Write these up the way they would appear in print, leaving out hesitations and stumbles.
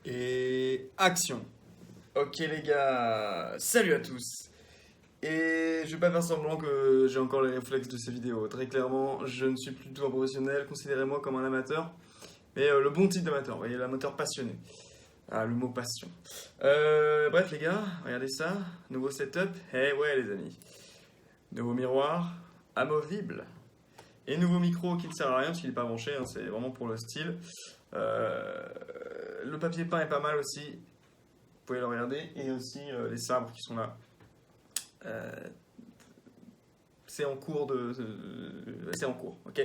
Et action. Ok les gars, salut à tous. Et je vais pas faire semblant que j'ai encore les réflexes de ces vidéos. Très clairement, je ne suis plus du tout un professionnel. Considérez-moi comme un amateur, mais le bon type d'amateur. Vous voyez, l'amateur passionné. Ah, le mot passion. Bref les gars, regardez ça. Nouveau setup. Eh ouais les amis. Nouveau miroir, amovible. Et nouveau micro qui ne sert à rien parce qu'il n'est pas branché. Hein, c'est vraiment pour le style. Euh, le papier peint est pas mal aussi. Vous pouvez le regarder. Et aussi les sabres qui sont là. Euh, c'est en cours c'est en cours, ok.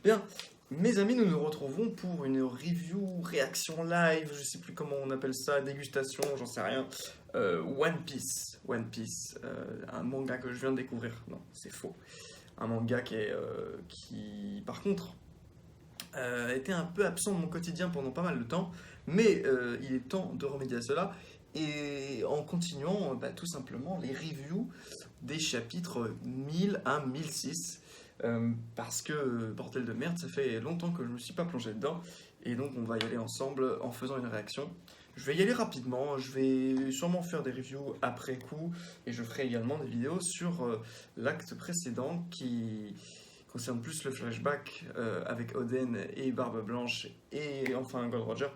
Bien, mes amis, nous nous retrouvons pour une review, réaction live, je sais plus comment on appelle ça, dégustation, j'en sais rien. One Piece, un manga que je viens de découvrir. Non, c'est faux. Un manga qui par contre, était un peu absent de mon quotidien pendant pas mal de temps, mais il est temps de remédier à cela. Et en continuant tout simplement les reviews des chapitres 1000 à 1006. Parce que, bordel de merde, ça fait longtemps que je ne me suis pas plongé dedans. Et donc on va y aller ensemble en faisant une réaction. Je vais y aller rapidement, je vais sûrement faire des reviews après coup. Et je ferai également des vidéos sur l'acte précédent qui concerne plus le flashback avec Oden et Barbe Blanche et enfin Gold Roger.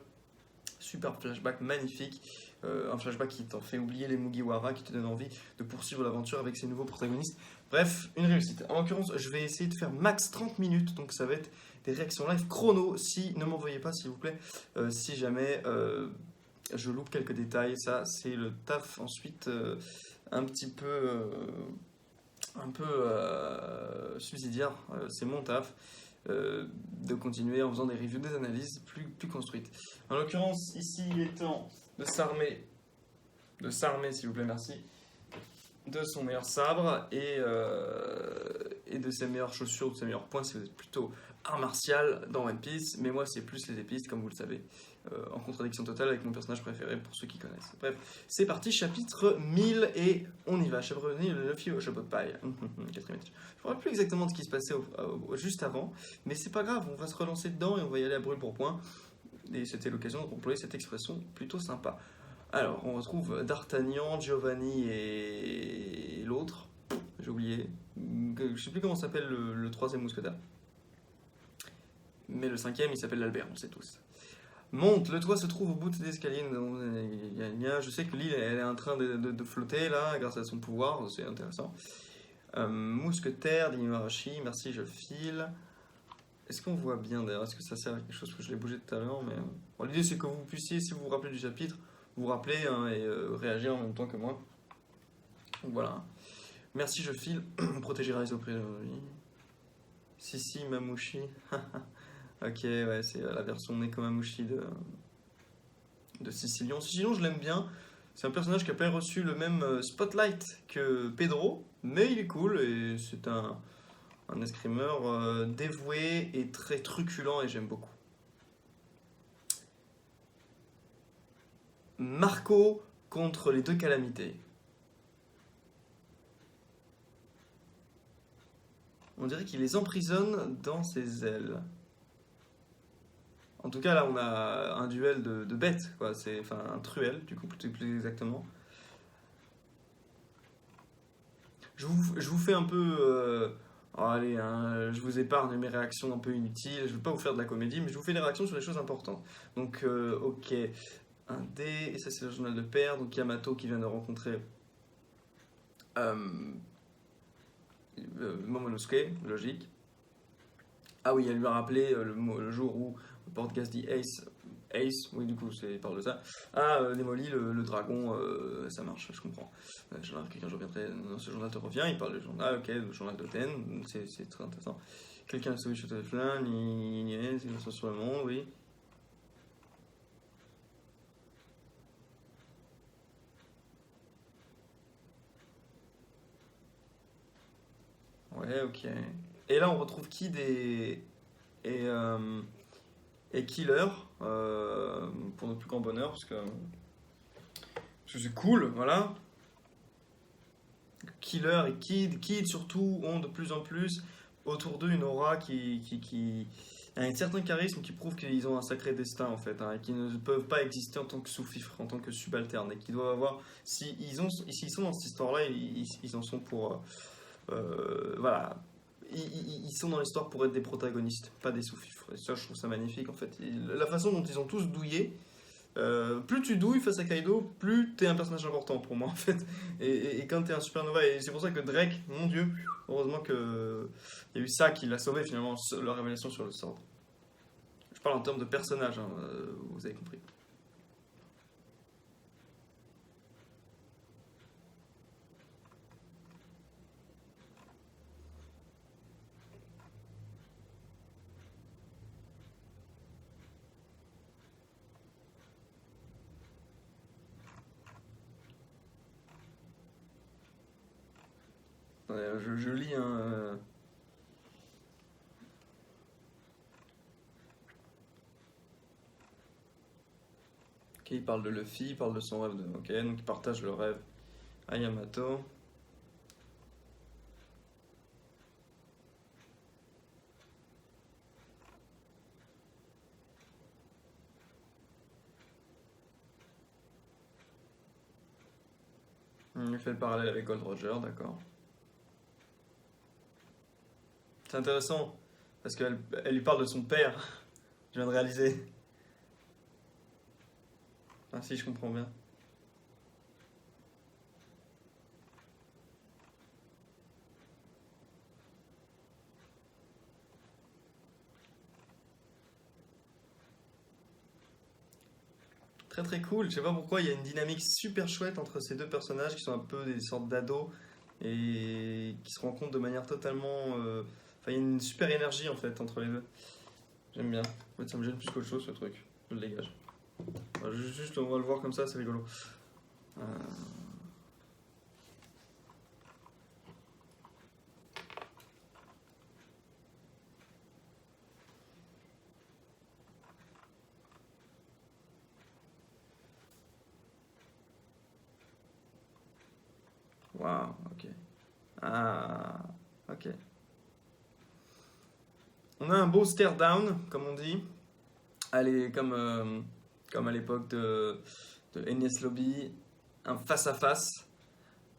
Super flashback magnifique, un flashback qui t'en fait oublier les Mugiwara, qui te donne envie de poursuivre l'aventure avec ses nouveaux protagonistes. Bref, une réussite. En l'occurrence, je vais essayer de faire max 30 minutes, donc ça va être des réactions live chrono. Si, ne m'en veuillez pas s'il vous plaît, si jamais je loupe quelques détails, ça c'est le taf ensuite un petit peu, subsidiaire, c'est mon taf. De continuer en faisant des reviews, des analyses plus construites. En l'occurrence, ici, il est temps de s'armer, s'il vous plaît, merci, de son meilleur sabre et de ses meilleures chaussures, de ses meilleurs points, si vous êtes plutôt art martial dans One Piece, mais moi, c'est plus les épices, comme vous le savez, en contradiction totale avec mon personnage préféré, pour ceux qui connaissent. Bref, c'est parti, chapitre 1000, et on y va. Chapitre 1000, le fille au chapeau de paille. Quatrième étage. Je ne me rappelle plus exactement de ce qui se passait juste avant, mais c'est pas grave, on va se relancer dedans et on va y aller à brûle pour point. Et c'était l'occasion d'employer cette expression plutôt sympa. Alors, on retrouve D'Artagnan, Giovanni et l'autre, j'ai oublié, je sais plus comment s'appelle le troisième mousquetaire. Mais le cinquième, il s'appelle l'Albert, on le sait tous. Monte, le toit se trouve au bout des escaliers. Je sais que l'île elle est en train de flotter là, grâce à son pouvoir, c'est intéressant. Mousquetaire, d'Inumarashi, merci, je file. Est-ce qu'on voit bien d'ailleurs? Est-ce que ça sert à quelque chose que je l'ai bougé tout à l'heure mais... Bon, l'idée c'est que vous puissiez, si vous vous rappelez du chapitre, vous rappeler hein, et réagir en même temps que moi. Donc voilà. Merci, je file. Protéger Rise auprès de lui. Sissi Mamouchi. Ok, ouais, c'est la version Nekomamushi de Sicilion. Sicilion, je l'aime bien. C'est un personnage qui n'a pas reçu le même spotlight que Pedro, mais il est cool et c'est un escrimeur dévoué et très truculent et j'aime beaucoup. Marco contre les deux calamités. On dirait qu'il les emprisonne dans ses ailes. En tout cas, là, on a un duel de bêtes, quoi. C'est, enfin, un truel, du coup, plus exactement. Je vous fais un peu... oh, allez, hein, je vous épargne mes réactions un peu inutiles. Je ne vais pas vous faire de la comédie, mais je vous fais des réactions sur les choses importantes. Donc, ok. Un dé, et ça, c'est le journal de père. Donc, Yamato qui vient de rencontrer euh, Momonosuke, logique. Ah oui, elle lui a rappelé le jour où Portgas dit Ace, oui, du coup, il parle de ça. Ah, démoli le dragon, ça marche, je comprends. Journal, quelqu'un, je reviendrai dans ce journal te revient, il parle du journal, ok, le journal d'Oten, c'est très intéressant. Quelqu'un a sauvé Château de Flin, c'est une sur le monde, oui. Ouais, ok. Et là, on retrouve Kid et, euh, et Killer, pour notre plus grand bonheur, parce que c'est cool, voilà. Killer et Kid surtout ont de plus en plus autour d'eux une aura un certain charisme qui prouve qu'ils ont un sacré destin en fait, hein, et qu'ils ne peuvent pas exister en tant que sous-fifre, en tant que subalterne, et qu'ils doivent avoir, s'ils sont dans cette histoire-là, ils en sont pour, voilà, ils sont dans l'histoire pour être des protagonistes, pas des sous-fifres. Et ça, je trouve ça magnifique en fait. La façon dont ils ont tous douillé, plus tu douilles face à Kaido, plus t'es un personnage important pour moi en fait. Et quand t'es un supernova, et c'est pour ça que Drake, mon dieu, heureusement que il y a eu ça qui l'a sauvé finalement, la révélation sur le sort. Je parle en termes de personnage, hein, vous avez compris. Je lis un. Ok, il parle de Luffy, il parle de son rêve de. Ok, donc il partage le rêve à Yamato. Il fait le parallèle avec Gold Roger, d'accord. C'est intéressant, parce qu'elle lui parle de son père, je viens de réaliser. Ah si, je comprends bien. Très très cool, je sais pas pourquoi, il y a une dynamique super chouette entre ces deux personnages qui sont un peu des sortes d'ados et qui se rencontrent de manière totalement. Enfin, il y a une super énergie en fait entre les deux. J'aime bien. En fait, ça me gêne plus qu'autre chose ce truc. Je le dégage. Enfin, juste, on va le voir comme ça, c'est rigolo. Euh, Waouh, ok. Ah, ok. On a un beau stare down, comme on dit. Allez, comme à l'époque de Enies Lobby, un face-à-face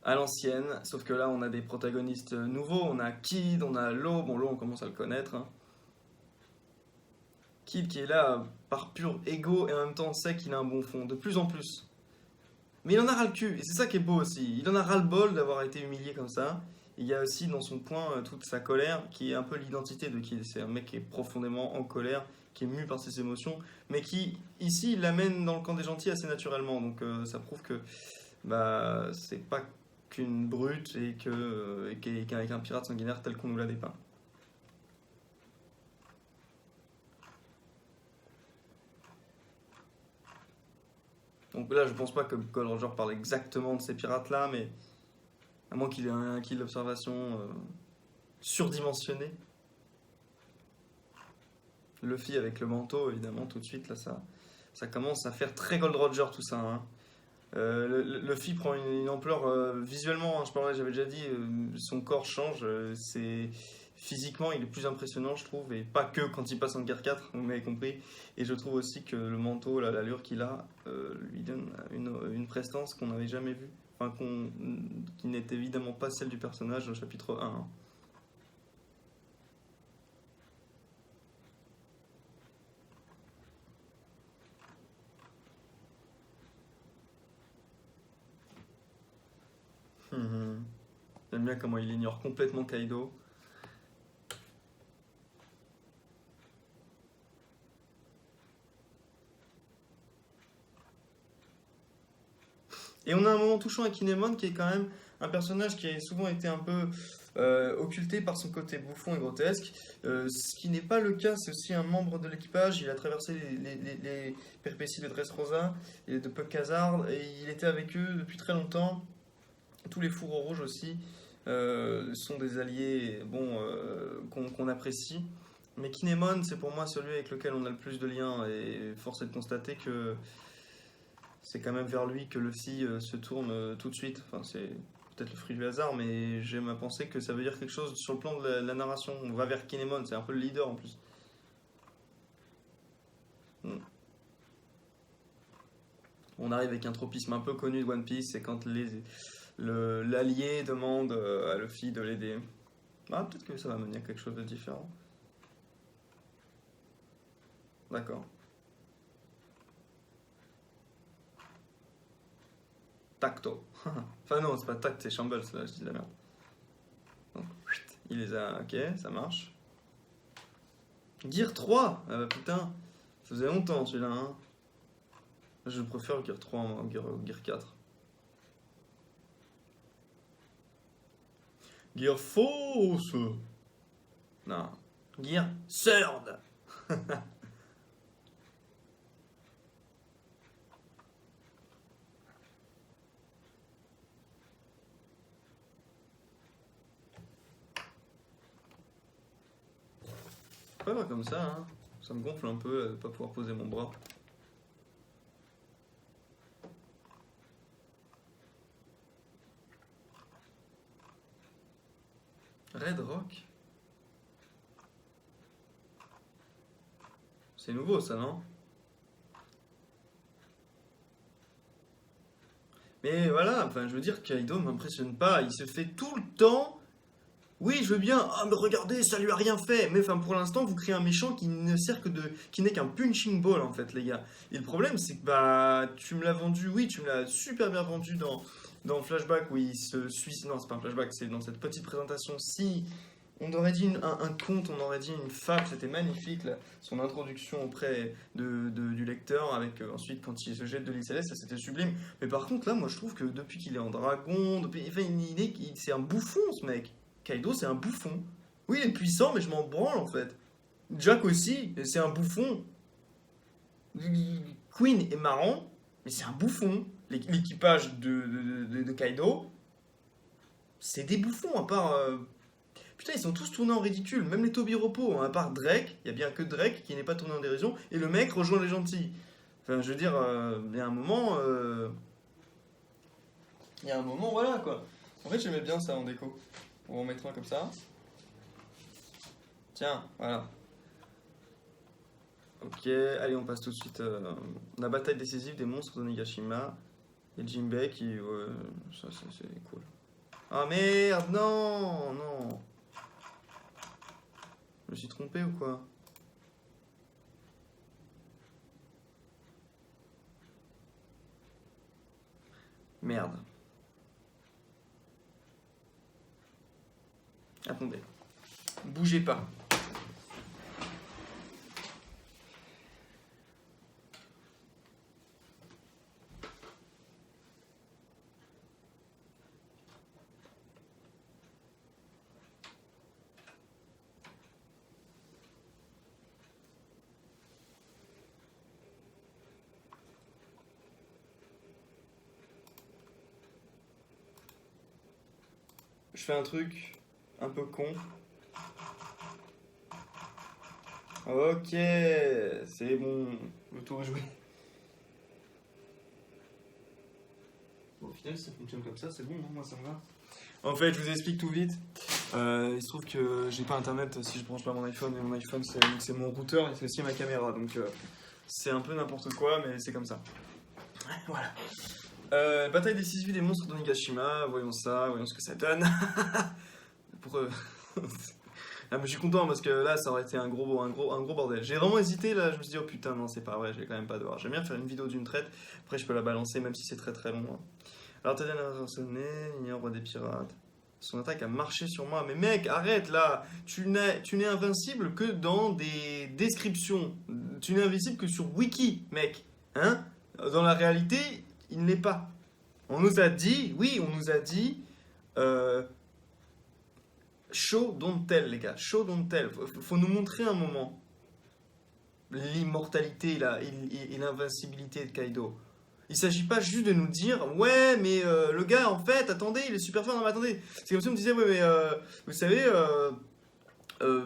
à l'ancienne, sauf que là on a des protagonistes nouveaux, on a Kid, on a Law, bon Law on commence à le connaître, hein. Kid qui est là par pur ego et en même temps on sait qu'il a un bon fond, de plus en plus. Mais il en a ras le cul, et c'est ça qui est beau aussi, il en a ras le bol d'avoir été humilié comme ça. Il y a aussi dans son point toute sa colère, qui est un peu l'identité de Kid, c'est un mec qui est profondément en colère, qui est mu par ses émotions, mais qui ici l'amène dans le camp des gentils assez naturellement, donc ça prouve que bah, c'est pas qu'une brute et qu'avec un pirate sanguinaire tel qu'on nous l'a dépeint. Donc là, je pense pas que Gold Roger parle exactement de ces pirates-là, mais à moins qu'il ait un kill d'observation surdimensionné. Luffy avec le manteau, évidemment, tout de suite, là, ça commence à faire très Gold Roger tout ça, hein. Luffy prend une ampleur visuellement, hein, je parlais, j'avais déjà dit, son corps change, c'est physiquement il est plus impressionnant je trouve, et pas que quand il passe en guerre 4, vous m'avez compris, et je trouve aussi que le manteau, l'allure qu'il a, lui donne une prestance qu'on n'avait jamais vue, enfin qui n'est évidemment pas celle du personnage au chapitre 1, hein. Mhm. J'aime bien comment il ignore complètement Kaido. Et on a un moment touchant avec Kinemon qui est quand même un personnage qui a souvent été un peu occulté par son côté bouffon et grotesque. Ce qui n'est pas le cas, c'est aussi un membre de l'équipage. Il a traversé les péripéties de Dressrosa et de Puck Hazard et il était avec eux depuis très longtemps. Tous les fourreaux rouges aussi sont des alliés bon, qu'on apprécie. Mais Kinemon, c'est pour moi celui avec lequel on a le plus de liens et force est de constater que c'est quand même vers lui que Luffy se tourne tout de suite. Enfin, c'est peut-être le fruit du hasard, mais j'aime à penser que ça veut dire quelque chose sur le plan de la narration. On va vers Kinemon, c'est un peu le leader en plus. On arrive avec un tropisme un peu connu de One Piece, c'est quand l'allié demande à Luffy de l'aider. Ah, peut-être que ça va mener à quelque chose de différent. D'accord. Tacto. Enfin non, c'est pas tact, c'est Shambles, là, je dis de la merde. Donc, il les a... Ok, ça marche. Gear 3. Ah bah putain, ça faisait longtemps celui-là, hein. Je préfère Gear 3 au Gear 4. Gear Force. Non. Gear Third. Pas voir comme ça, hein. Ça me gonfle un peu de pas pouvoir poser mon bras. Red Rock. C'est nouveau ça, non? Mais voilà, enfin je veux dire, Kaido m'impressionne pas. Il se fait tout le temps. Oui, je veux bien. Ah, mais regardez, ça lui a rien fait. Mais enfin, pour l'instant, vous créez un méchant qui ne sert que de, qui n'est qu'un punching ball en fait, les gars. Et le problème, c'est que bah, tu me l'as vendu. Oui, tu me l'as super bien vendu dans Flashback où il se suicide. Non, c'est pas un flashback, c'est dans cette petite présentation. Si on aurait dit un conte, on aurait dit une fable, c'était magnifique là, son introduction auprès du lecteur, avec ensuite quand il se jette de l'île céleste, ça c'était sublime. Mais par contre là, moi je trouve que depuis qu'il est en dragon, enfin, c'est un bouffon ce mec. Kaido c'est un bouffon. Oui il est puissant mais je m'en branle en fait. Jack aussi, c'est un bouffon. Queen est marrant, mais c'est un bouffon. L'équipage de Kaido, c'est des bouffons à part... Putain, ils sont tous tournés en ridicule, même les Tobiropo, hein, à part Drake, il y a bien que Drake qui n'est pas tourné en dérision, et le mec rejoint les gentils. Enfin, je veux dire, il y a un moment... Il y a un moment, voilà quoi. En fait, j'aimais bien ça en déco. On va en mettre un comme ça. Tiens, voilà. Ok, allez, on passe tout de suite la bataille décisive des monstres de Nigashima. Et Jinbei qui... ça c'est cool. Ah merde, non, non. Je me suis trompé ou quoi? Merde. Attendez. Bougez pas. Je fais un truc un peu con. Ok, c'est bon, le tour est joué. Bon, au final, si ça fonctionne comme ça, c'est bon, hein, moi ça me va. En fait, je vous explique tout vite. Il se trouve que j'ai pas internet si je branche pas mon iPhone, et mon iPhone c'est mon routeur et c'est aussi ma caméra, donc c'est un peu n'importe quoi, mais c'est comme ça. Voilà. Bataille décisive des monstres de Nigashima, voyons ça, voyons ce que ça donne. Pour ah, mais je suis content parce que là ça aurait été un gros bordel. J'ai vraiment hésité là, je me suis dit oh putain non c'est pas vrai, je vais quand même pas devoir. J'aime bien faire une vidéo d'une traite, après je peux la balancer même si c'est très très long. Hein. Alors Tadian a sonné, ignore roi des pirates. Son attaque a marché sur moi, mais mec arrête là, tu n'es invincible que dans des descriptions. Tu n'es invincible que sur Wiki mec. Hein? Dans la réalité, il ne l'est pas. On nous a dit, oui on nous a dit... Show don't tell, les gars. Show don't tell. Faut nous montrer un moment l'immortalité et l'invincibilité de Kaido. Il s'agit pas juste de nous dire ouais mais le gars en fait attendez il est super fort. Non mais attendez, c'est comme si on me disait ouais mais vous savez je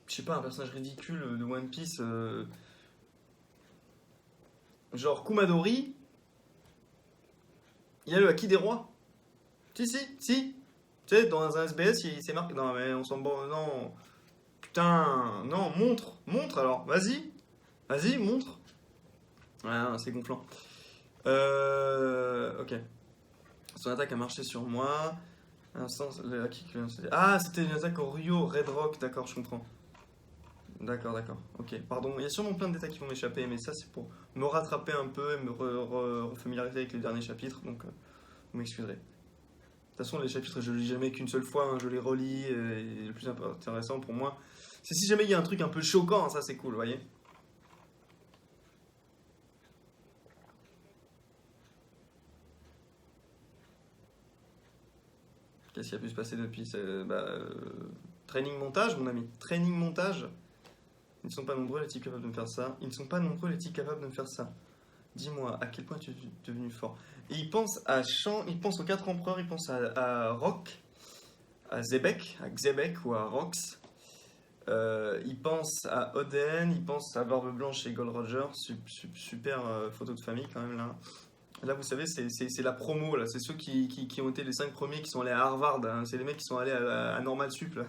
sais pas un personnage ridicule de One Piece genre Kumadori, il y a le Haki des rois. Si. Tu sais, dans un SBS, c'est marqué. Non, mais on s'en bat. Non. Putain. Non, montre alors. Vas-y, montre. Ouais, c'est gonflant. Ok. Son attaque a marché sur moi. À l'instant, ah, c'était une attaque au Rio, Red Rock, d'accord, je comprends. D'accord, d'accord. Ok, pardon. Il y a sûrement plein de détails qui vont m'échapper, mais ça, c'est pour me rattraper un peu et me refamiliariser avec les derniers chapitres, donc vous m'excuserez. De toute façon, les chapitres, je les lis jamais qu'une seule fois, hein, je les relis, et le plus intéressant pour moi, c'est si jamais il y a un truc un peu choquant, hein, ça c'est cool, vous voyez. Qu'est-ce qui a pu se passer depuis training montage, mon ami. Training montage. Ils ne sont pas nombreux les types capables de me faire ça. Ils ne sont pas nombreux les types capables de me faire ça. Dis-moi, à quel point tu es devenu fort. Et il pense à Chan, il pense aux 4 empereurs, il pense à Rock, à Zebek, à Xebek ou à Rox. Il pense à Oden, il pense à Barbe Blanche et Gold Roger. Super photo de famille quand même là. Là, vous savez, c'est la promo, là. C'est ceux qui ont été les 5 premiers qui sont allés à Harvard, hein. C'est les mecs qui sont allés à Normal Sup, là.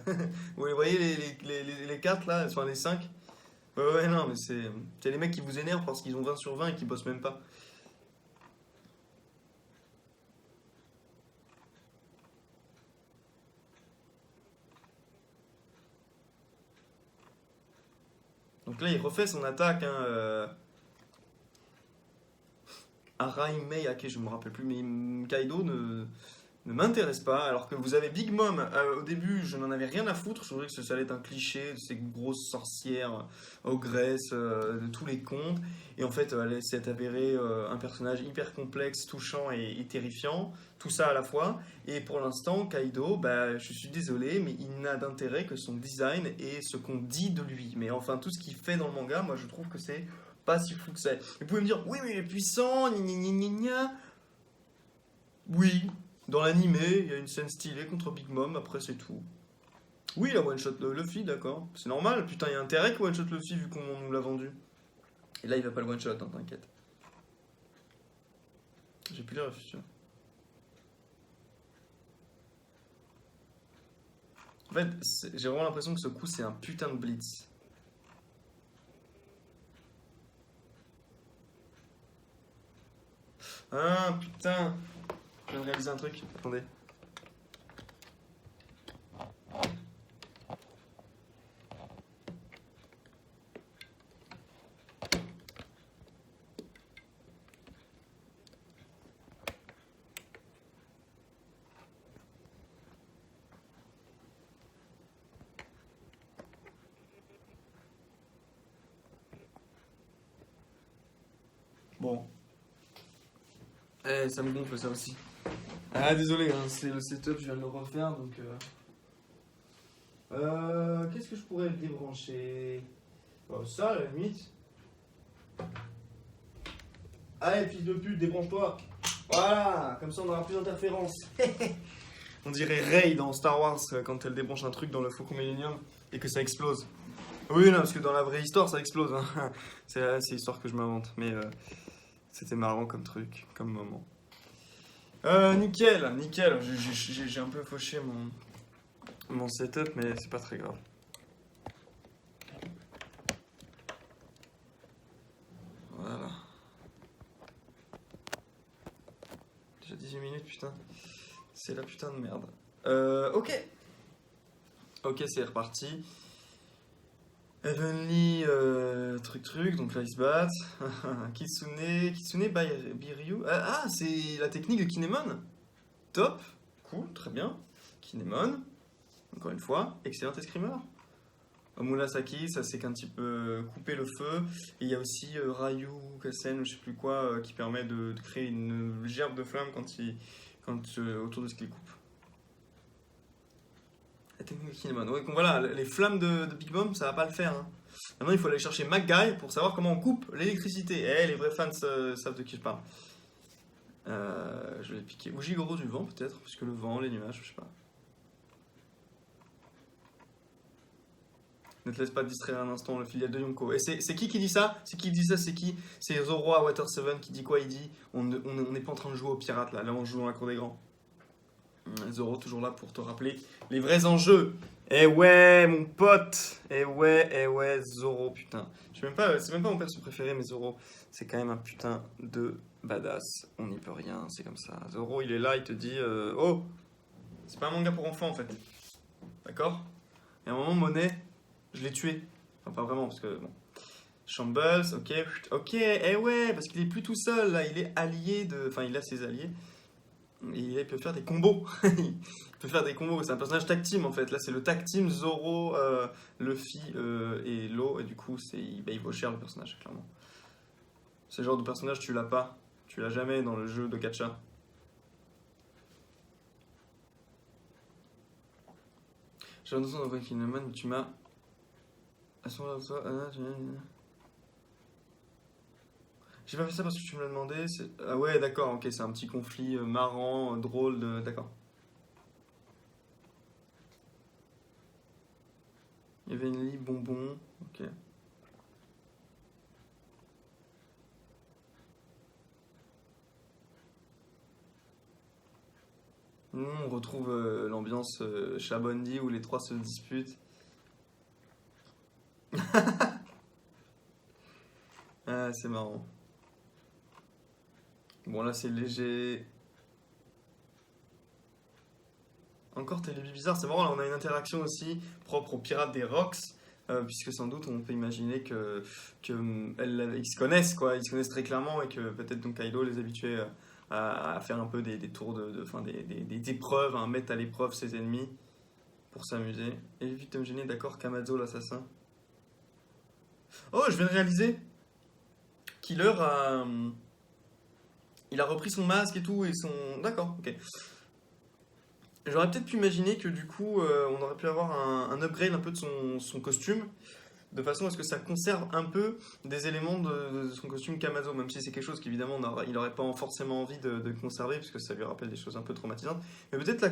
Vous voyez les 4, là, enfin les 5. Ouais, ouais, non, mais c'est les mecs qui vous énervent parce qu'ils ont 20 sur 20 et qui bossent même pas. Donc là, il refait son attaque, hein, Araimei, ok, je me rappelle plus, mais Kaido ne m'intéresse pas. Alors que vous avez Big Mom, au début, je n'en avais rien à foutre. Je trouvais que ça allait être un cliché de ces grosses sorcières ogresses de tous les contes. Et en fait, elle s'est avérée un personnage hyper complexe, touchant et terrifiant. Tout ça à la fois. Et pour l'instant, Kaido, bah, je suis désolé, mais il n'a d'intérêt que son design et ce qu'on dit de lui. Mais enfin, tout ce qu'il fait dans le manga, moi, je trouve que c'est pas si fou que ça. Vous pouvez me dire, oui, mais il est puissant, gna gna gna gna gna. Oui, dans l'animé, il y a une scène stylée contre Big Mom, après c'est tout. Oui, il a one-shot Luffy, d'accord. C'est normal, putain, il y a intérêt qu'il one-shot Luffy vu qu'on nous l'a vendu. Et là, il va pas le one-shot, hein, t'inquiète. J'ai plus les refus. En fait, j'ai vraiment l'impression que ce coup, c'est un putain de blitz. Ah, putain. Je viens de réaliser un truc, attendez. Bon. Eh, ça me gonfle ça aussi. Ah, désolé, hein, c'est le setup, je viens de le refaire, donc... qu'est-ce que je pourrais débrancher? Bon, ça, à la limite. Allez, fils de pute, débranche-toi. Voilà, comme ça on aura plus d'interférences. On dirait Rey dans Star Wars quand elle débranche un truc dans le Faucon Millenium et que ça explose. Oui, non, parce que dans la vraie histoire, ça explose, hein. C'est l'histoire que je m'invente, mais c'était marrant comme truc, comme moment. Nickel, nickel. J'ai un peu fauché mon setup, mais c'est pas très grave. Voilà. Déjà 18 minutes, putain. C'est la putain de merde. Ok. Ok, c'est reparti. Heavenly truc, donc là ils se battent. Kitsune Biryu. Ah, c'est la technique de Kinemon. Top, cool, très bien. Kinemon, encore une fois, excellent escrimeur. Murasaki, ça c'est qu'un petit peu couper le feu. Et il y a aussi Ryu Kasen, je sais plus quoi, qui permet de créer une gerbe de flamme autour de ce qu'il coupe. La technique de Kinemon. Ouais, donc voilà, les flammes de Big Mom, ça va pas le faire, hein. Maintenant, il faut aller chercher MacGuy pour savoir comment on coupe l'électricité. Eh, les vrais fans savent de qui je parle. Je vais piquer. Ou Jigoro du vent, peut-être, puisque le vent, les nuages, je sais pas. Ne te laisse pas te distraire un instant, le filial de Yonko. Et c'est qui dit ça? C'est qui dit ça? C'est qui? C'est Zoro à Water 7 qui dit quoi? Il dit on n'est pas en train de jouer aux pirates là, on joue dans la cour des grands. Zoro toujours là pour te rappeler les vrais enjeux. Eh ouais, mon pote. Eh ouais, Zoro, putain. C'est même pas mon perso préféré, mais Zoro, c'est quand même un putain de Badass, on n'y peut rien, c'est comme ça. Zoro, il est là, il te dit oh, c'est pas un manga pour enfants en fait. D'accord? Et à un moment, Monet, je l'ai tué. Enfin, pas vraiment, parce que bon. Shambles, ok, ok, eh ouais, parce qu'il est plus tout seul là, il est allié de. Enfin, il a ses alliés. Et il peut faire des combos. Il peut faire des combos. C'est un personnage tag team en fait. Là, c'est le tag team Zoro, Luffy et Law. Et du coup, bah, il vaut cher le personnage, clairement. Ce genre de personnage, tu l'as pas. Tu l'as jamais dans le jeu de gacha. J'ai l'impression d'avoir Kineman, tu m'as. À ce moment-là, j'ai pas fait ça parce que tu me l'as demandé. Ah ouais, d'accord, ok, c'est un petit conflit marrant, drôle, d'accord. Il y avait une lit bonbon, ok. On retrouve l'ambiance Chabondi où les trois se disputent. Ah, c'est marrant. Bon, là, c'est léger. Encore Télébi bizarre, c'est marrant, là, on a une interaction aussi propre aux pirates des Rocks. Puisque sans doute on peut imaginer ils se connaissent quoi, ils se connaissent très clairement et que peut-être donc Kaido les habituait à faire un peu des tours enfin, des épreuves, à mettre à l'épreuve ses ennemis pour s'amuser. Évite de me gêner, d'accord, Kamazo l'assassin. Oh, je viens de réaliser, Killer il a repris son masque et tout et son. D'accord, ok. J'aurais peut-être pu imaginer que du coup on aurait pu avoir un upgrade un peu de son costume de façon à ce que ça conserve un peu des éléments de son costume Kamazo, même si c'est quelque chose qu'évidemment il n'aurait pas forcément envie de conserver, puisque ça lui rappelle des choses un peu traumatisantes. Mais peut-être la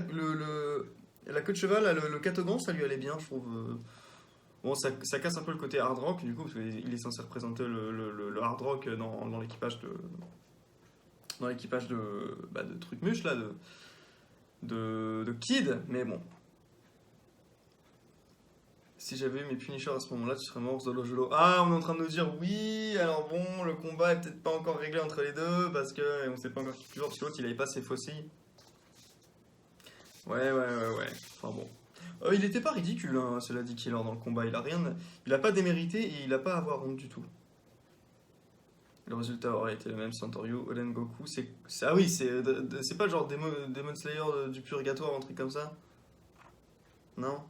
queue de cheval, là, le catogan, ça lui allait bien, je trouve. Bon, ça casse un peu le côté hard rock, du coup, parce qu'il est censé représenter le hard rock dans l'équipage de Trucmuche, là, de Kid, mais bon. Si j'avais eu mes Punishers à ce moment-là, tu serais mort, Zolo Jolo. Ah, on est en train de nous dire oui, alors bon, le combat est peut-être pas encore réglé entre les deux, parce que on sait pas encore qui est plus fort, parce que l'autre il avait pas ses fossiles. Ouais. Enfin bon. Il était pas ridicule, hein, cela dit, Killer dans le combat. Il a rien. Il a pas démérité et il a pas à avoir honte du tout. Le résultat aurait été le même, Santoryu, Oden Goku. Ah oui, c'est pas le genre Demon Slayer du Purgatoire, un truc comme ça? Non?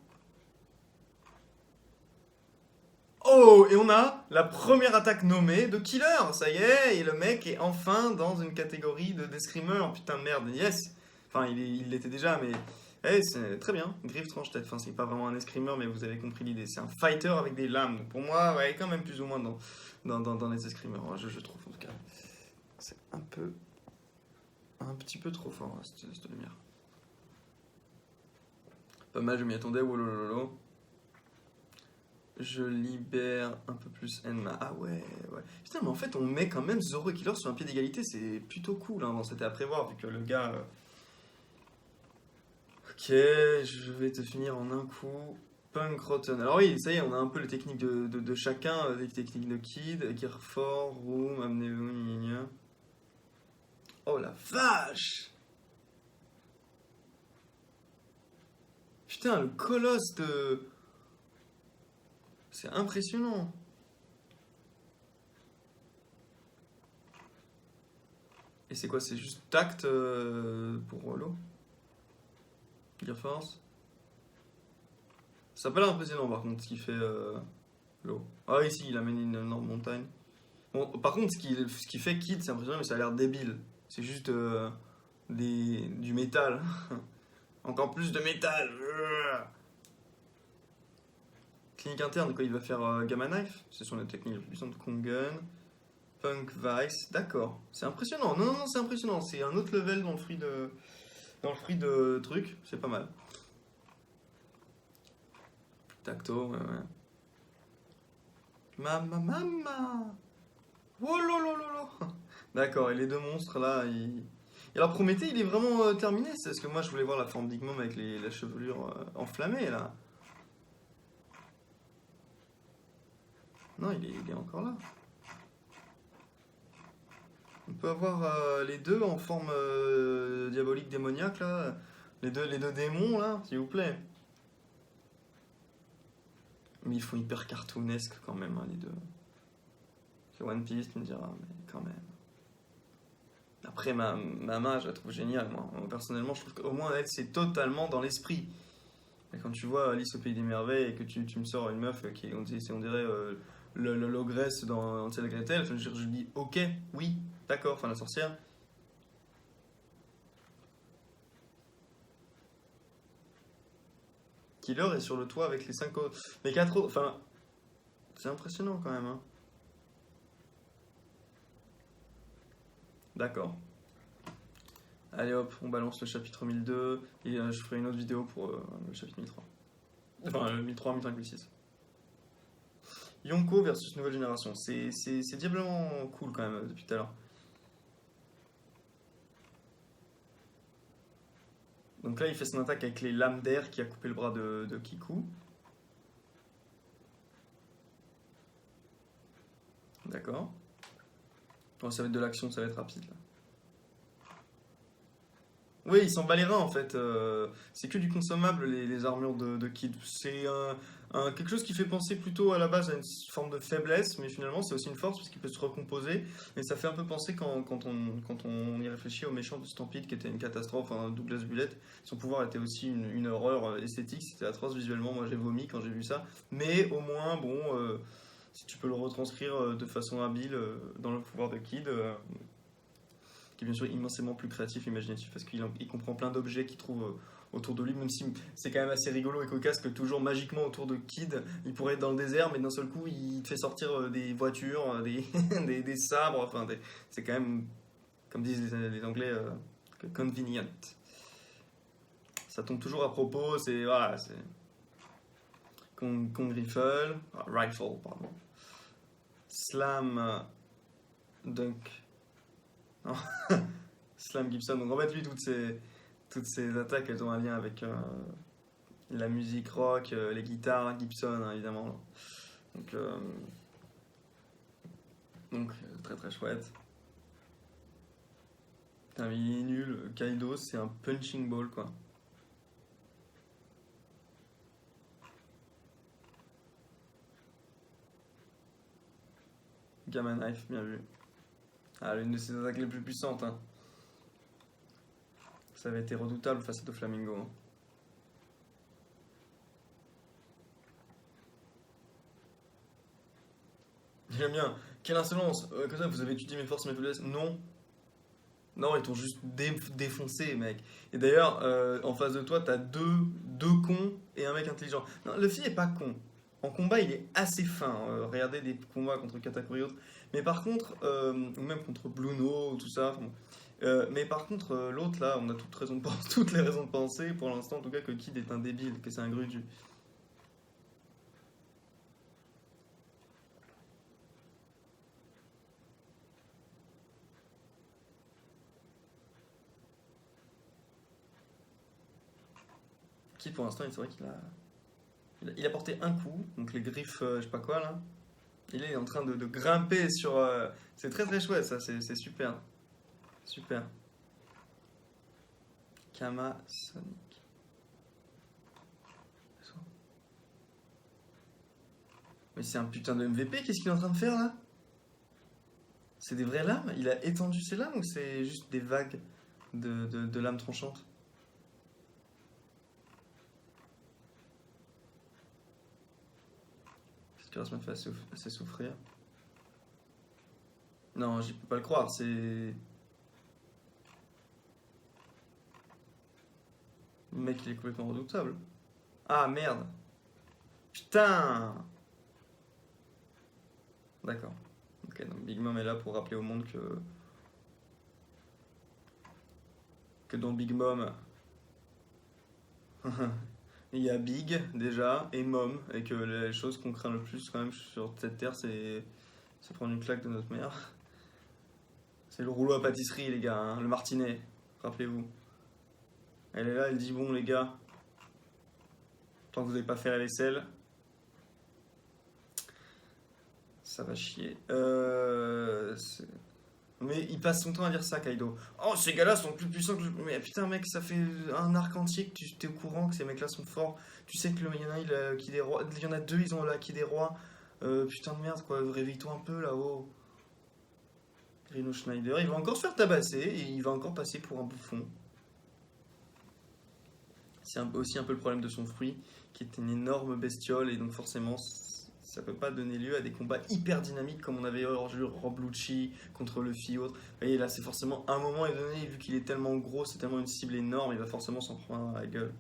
Oh, et on a la première attaque nommée de Killer, ça y est, et le mec est enfin dans une catégorie de screamer. Putain de merde, yes. Enfin, il l'était déjà, mais c'est très bien. Griffe tranche tête. Enfin, c'est pas vraiment un escrimeur, mais vous avez compris l'idée. C'est un fighter avec des lames. Donc pour moi, ouais, quand même plus ou moins dans les escrimeurs. Je trouve en tout cas. C'est un petit peu trop fort, hein, cette lumière. Pas mal, je m'y attendais. Wolololo. Je libère un peu plus Enma. Ah ouais. Putain, mais en fait, on met quand même Zoro et Killer sur un pied d'égalité. C'est plutôt cool. Hein. Bon, c'était à prévoir, vu que le gars. Ok, je vais te finir en un coup. Punk Rotten. Alors oui, ça y est, on a un peu les techniques de chacun. Les techniques de Kid, Gear 4, Room, amenez-vous, gna. Oh la vache! Putain, le colosse de. C'est impressionnant. Et c'est quoi? C'est juste tact pour l'eau? Gear Force? Ça n'a pas l'air impressionnant par contre ce qu'il fait l'eau. Ah ici il amène une énorme montagne. Bon, par contre ce qui fait Kid c'est impressionnant mais ça a l'air débile. C'est juste du métal. Encore plus de métal. Clinique interne, quoi, il va faire Gamma Knife. C'est son technique la plus puissante. Kongen. Punk Vice. D'accord. C'est impressionnant. Non, c'est impressionnant. C'est un autre level dans le fruit de truc. C'est pas mal. Tacto, ouais. Mama. Oh lolo. D'accord, et les deux monstres là, Et alors Prométhée, il est vraiment terminé? C'est parce que moi je voulais voir la forme Big Mom avec la chevelure enflammée là. Non, il est encore là. On peut avoir les deux en forme diabolique démoniaque là. Les deux démons là, s'il vous plaît. Mais ils font hyper cartoonesque quand même, hein, les deux. C'est One Piece, tu me diras, mais quand même. Après, Mama, je la trouve géniale, moi. Personnellement, je trouve qu'au moins, elle, c'est totalement dans l'esprit. Et quand tu vois Alice au Pays des Merveilles et que tu me sors une meuf qui est, on dirait l'ogresse dans Hansel et Gretel, je dis ok, oui, d'accord, enfin la sorcière. Killer est sur le toit avec les 5 autres. Les 4 autres, enfin, c'est impressionnant quand même, hein. D'accord. Allez hop, on balance le chapitre 1002 et je ferai une autre vidéo pour le chapitre 1003. Enfin, le 1003, 1005, 1006. Yonko versus nouvelle génération. C'est diablement cool quand même depuis tout à l'heure. Donc là, il fait son attaque avec les lames d'air qui a coupé le bras de Kiku. D'accord. Bon, ça va être de l'action, ça va être rapide là. Oui, il s'en bat les reins en fait. C'est que du consommable les armures de Kid. C'est quelque chose qui fait penser plutôt à la base à une forme de faiblesse, mais finalement c'est aussi une force parce qu'il peut se recomposer. Et ça fait un peu penser quand on y réfléchit au méchant de Stampede qui était une catastrophe, un Douglas Bullet. Son pouvoir était aussi une horreur esthétique, c'était atroce visuellement. Moi j'ai vomi quand j'ai vu ça. Mais au moins, bon, si tu peux le retranscrire de façon habile dans le pouvoir de Kid, qui est bien sûr immensément plus créatif et imaginatif parce qu'il comprend plein d'objets qu'il trouve autour de lui, même si c'est quand même assez rigolo et cocasse que toujours magiquement autour de Kid, il pourrait être dans le désert, mais d'un seul coup il te fait sortir des voitures, des sabres, enfin c'est quand même, comme disent les Anglais, convenient. Ça tombe toujours à propos, c'est voilà, c'est Kong Rifle, Rifle, pardon. Slam Dunk. Non. Slam Gibson. Donc en fait, lui, toutes ces attaques, elles ont un lien avec la musique rock, les guitares, Gibson, hein, évidemment. Donc, euh, très très chouette. Putain, mais il est nul. Kaido, c'est un punching ball, quoi. Gamma Knife, bien vu. Ah, l'une de ses attaques les plus puissantes, hein. Ça avait été redoutable face à Doflamingo, hein. J'aime bien. Quelle insolence! Comme ça, vous avez étudié mes forces et mes faiblesses? Non. Non, ils t'ont juste défoncé, mec. Et d'ailleurs, en face de toi, t'as deux cons et un mec intelligent. Non, Luffy est pas con. En combat, il est assez fin. Regardez des combats contre Katakuri et autres. Mais par contre, ou même contre Bluno, ou tout ça. Enfin bon. Mais par contre, l'autre là, on a toute raison de penser, toutes les raisons de penser, pour l'instant en tout cas, que Kid est un débile, que c'est un grudu. Kid, pour l'instant, c'est vrai qu'il a, il a porté un coup, donc les griffes, je sais pas quoi là. Il est en train de grimper sur. C'est très très chouette, ça, c'est super. Super. Kama Sonic. Mais c'est un putain de MVP, qu'est-ce qu'il est en train de faire là? C'est des vraies lames? Il a étendu ses lames ou c'est juste des vagues de lames tranchantes? Cette classe m'a fait assez souffrir. Non, j'y peux pas le croire, c'est. Le mec, il est complètement redoutable. Ah merde! Putain! D'accord. Ok, donc Big Mom est là pour rappeler au monde que dans Big Mom, il y a Big déjà et Mom, et que les choses qu'on craint le plus quand même sur cette terre, c'est se prendre une claque de notre mère. C'est le rouleau à pâtisserie, les gars, hein, le martinet, rappelez-vous. Elle est là, elle dit bon, les gars, tant que vous n'avez pas fait la vaisselle, ça va chier. Mais il passe son temps à dire ça, Kaido. Oh, ces gars-là sont plus puissants que Mais putain, mec, ça fait un arc entier que tu es au courant que ces mecs-là sont forts. Tu sais que il y en a il a acquis des rois. Il y en a deux, ils ont acquis des rois. Putain de merde, quoi. Réveille-toi un peu là-haut. Rhino Schneider, il va encore se faire tabasser et il va encore passer pour un bouffon. C'est aussi un peu le problème de son fruit, qui est une énorme bestiole, et donc forcément, ça peut pas donner lieu à des combats hyper dynamiques comme on avait eu Rob Lucci contre Luffy ou autre. Vous voyez, là, c'est forcément un moment donné, vu qu'il est tellement gros, c'est tellement une cible énorme, il va forcément s'en prendre à la gueule.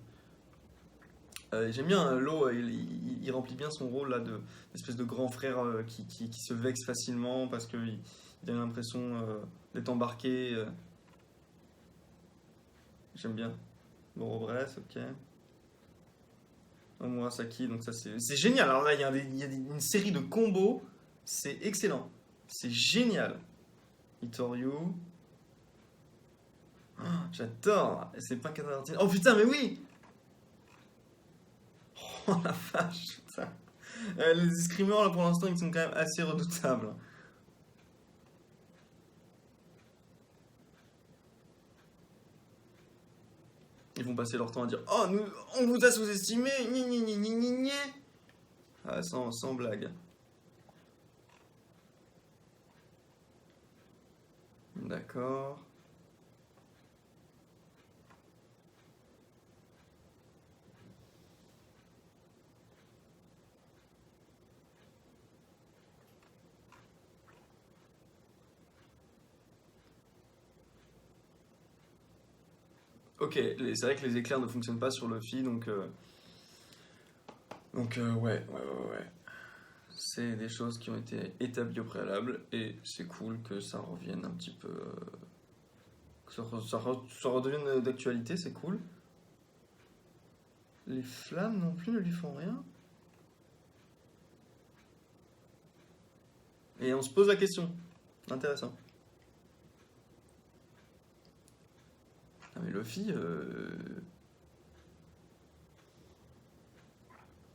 J'aime bien Law, il remplit bien son rôle là d'espèce de grand frère qui se vexe facilement parce qu'il a l'impression d'être embarqué. J'aime bien. Borobresse, ok. Murasaki, donc ça c'est génial. Alors là, il y a une série de combos, c'est excellent. C'est génial. Itorio. Oh, j'adore. C'est pas Katarzyna. Oh putain, mais oui! Oh la vache, putain. Les escrimeurs là pour l'instant ils sont quand même assez redoutables. Ils vont passer leur temps à dire oh, on vous a sous-estimé, gni gni gni gni gni gni. Ah, sans blague. D'accord. Ok, c'est vrai que les éclairs ne fonctionnent pas sur Luffy, donc ouais. C'est des choses qui ont été établies au préalable et c'est cool que ça revienne un petit peu, que ça redevienne d'actualité, c'est cool. Les flammes non plus ne lui font rien. Et on se pose la question. Intéressant. Ah mais Luffy,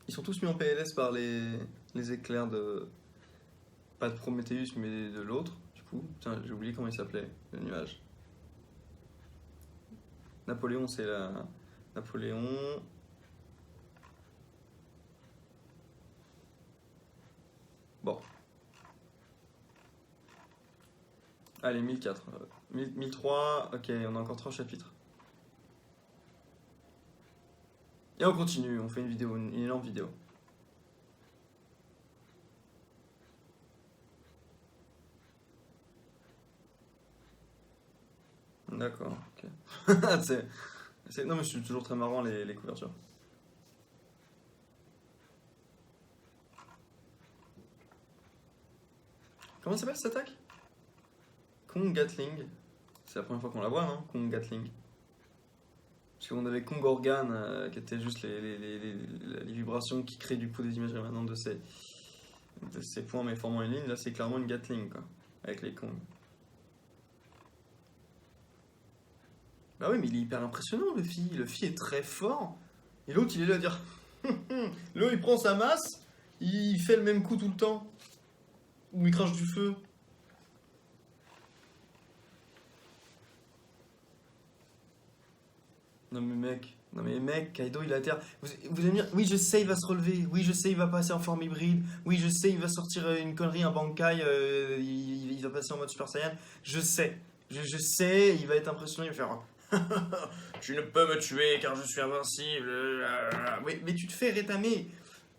ils sont tous mis en PLS par les éclairs de... Pas de Prometheus, mais de l'autre, du coup. Putain, j'ai oublié comment il s'appelait, le nuage. Napoléon, c'est la... Napoléon... Bon. Allez, 1004. 1003, ok, on a encore 3 chapitres. Et on continue, on fait une vidéo, une énorme vidéo. D'accord, ok. Non mais c'est toujours très marrant les couvertures. Comment s'appelle cette attaque? Kong Gatling. C'est la première fois qu'on la voit, non? Kong Gatling. Parce qu'on avait Kong Organ, qui était juste les vibrations qui créent du coup des images maintenant de ces points mais formant une ligne. Là, c'est clairement une Gatling, quoi. Avec les Kong. Bah oui, mais il est hyper impressionnant, Luffy. Luffy est très fort. Et l'autre, il est là à dire. L'autre, il prend sa masse, il fait le même coup tout le temps. Ou il crache du feu. Non mais mec, Kaido il est à terre. Vous allez me dire, oui je sais il va se relever, oui je sais il va passer en forme hybride, oui je sais il va sortir une connerie, un Bankai, il va passer en mode Super Saiyan, je sais, je sais, il va être impressionnant, il va faire tu ne peux me tuer car je suis invincible. Mais tu te fais rétamer.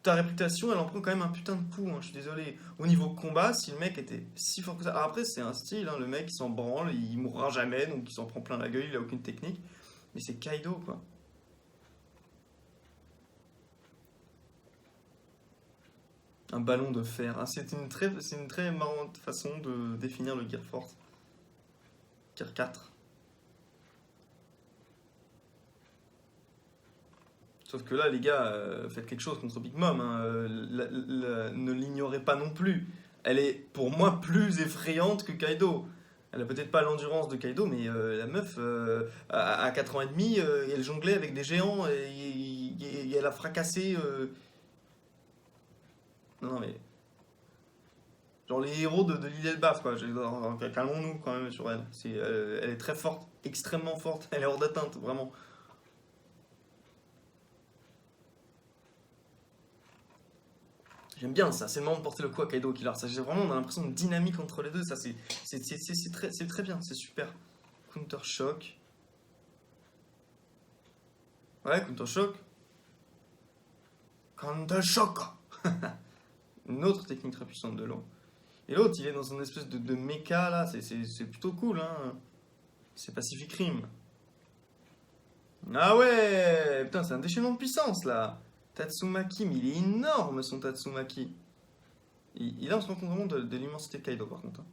Ta réputation elle en prend quand même un putain de coup, hein, je suis désolé. Au niveau combat, si le mec était si fort que ça. Alors après c'est un style, hein, le mec il s'en branle, il mourra jamais donc il s'en prend plein la gueule, il a aucune technique. Mais c'est Kaido, quoi. Un ballon de fer. Ah, c'est une très marrante façon de définir le Gear Force. Gear 4. Sauf que là, les gars, faites quelque chose contre Big Mom, hein. Ne l'ignorez pas non plus. Elle est, pour moi, plus effrayante que Kaido. Elle a peut-être pas l'endurance de Kaido, mais la meuf, à 4 ans et demi, elle jonglait avec des géants et elle a fracassé. Non, non, mais Genre les héros de l'île Elbaf, quoi. Calmons-nous quand même sur elle. Elle est très forte, extrêmement forte. Elle est hors d'atteinte, vraiment. J'aime bien ça, c'est le moment de porter le coup à Kaido Killer. Ça, vraiment, on a l'impression de dynamique entre les deux. Ça, c'est très bien, c'est super. Counter Shock. Ouais, Counter Shock. Counter Shock. Une autre technique très puissante de l'eau. Et l'autre, il est dans une espèce de méca là. C'est plutôt cool, hein. C'est Pacific Rim. Ah ouais! Putain, c'est un déchaînement de puissance là! Tatsumaki, mais il est énorme son Tatsumaki. On se rend compte vraiment de l'immensité de Kaido par contre, hein.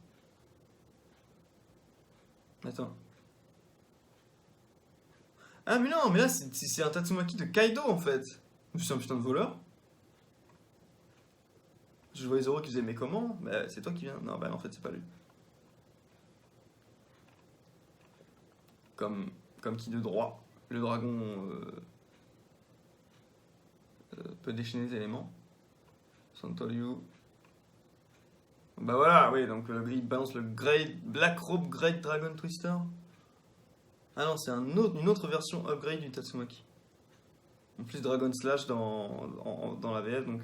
Attends. Ah mais non, mais là c'est un Tatsumaki de Kaido en fait! Mais c'est un putain de voleur. Je vois les Zoro qui faisaient mais comment? Bah c'est toi qui viens. Non, bah en fait c'est pas lui. Comme, comme qui de droit. Le dragon peut déchaîner des éléments. Santoryu. Bah voilà, oui, donc il balance le Black Robe Great Dragon Twister. Ah non, c'est une autre version upgrade du Tatsumaki. En plus Dragon Slash dans la VF, donc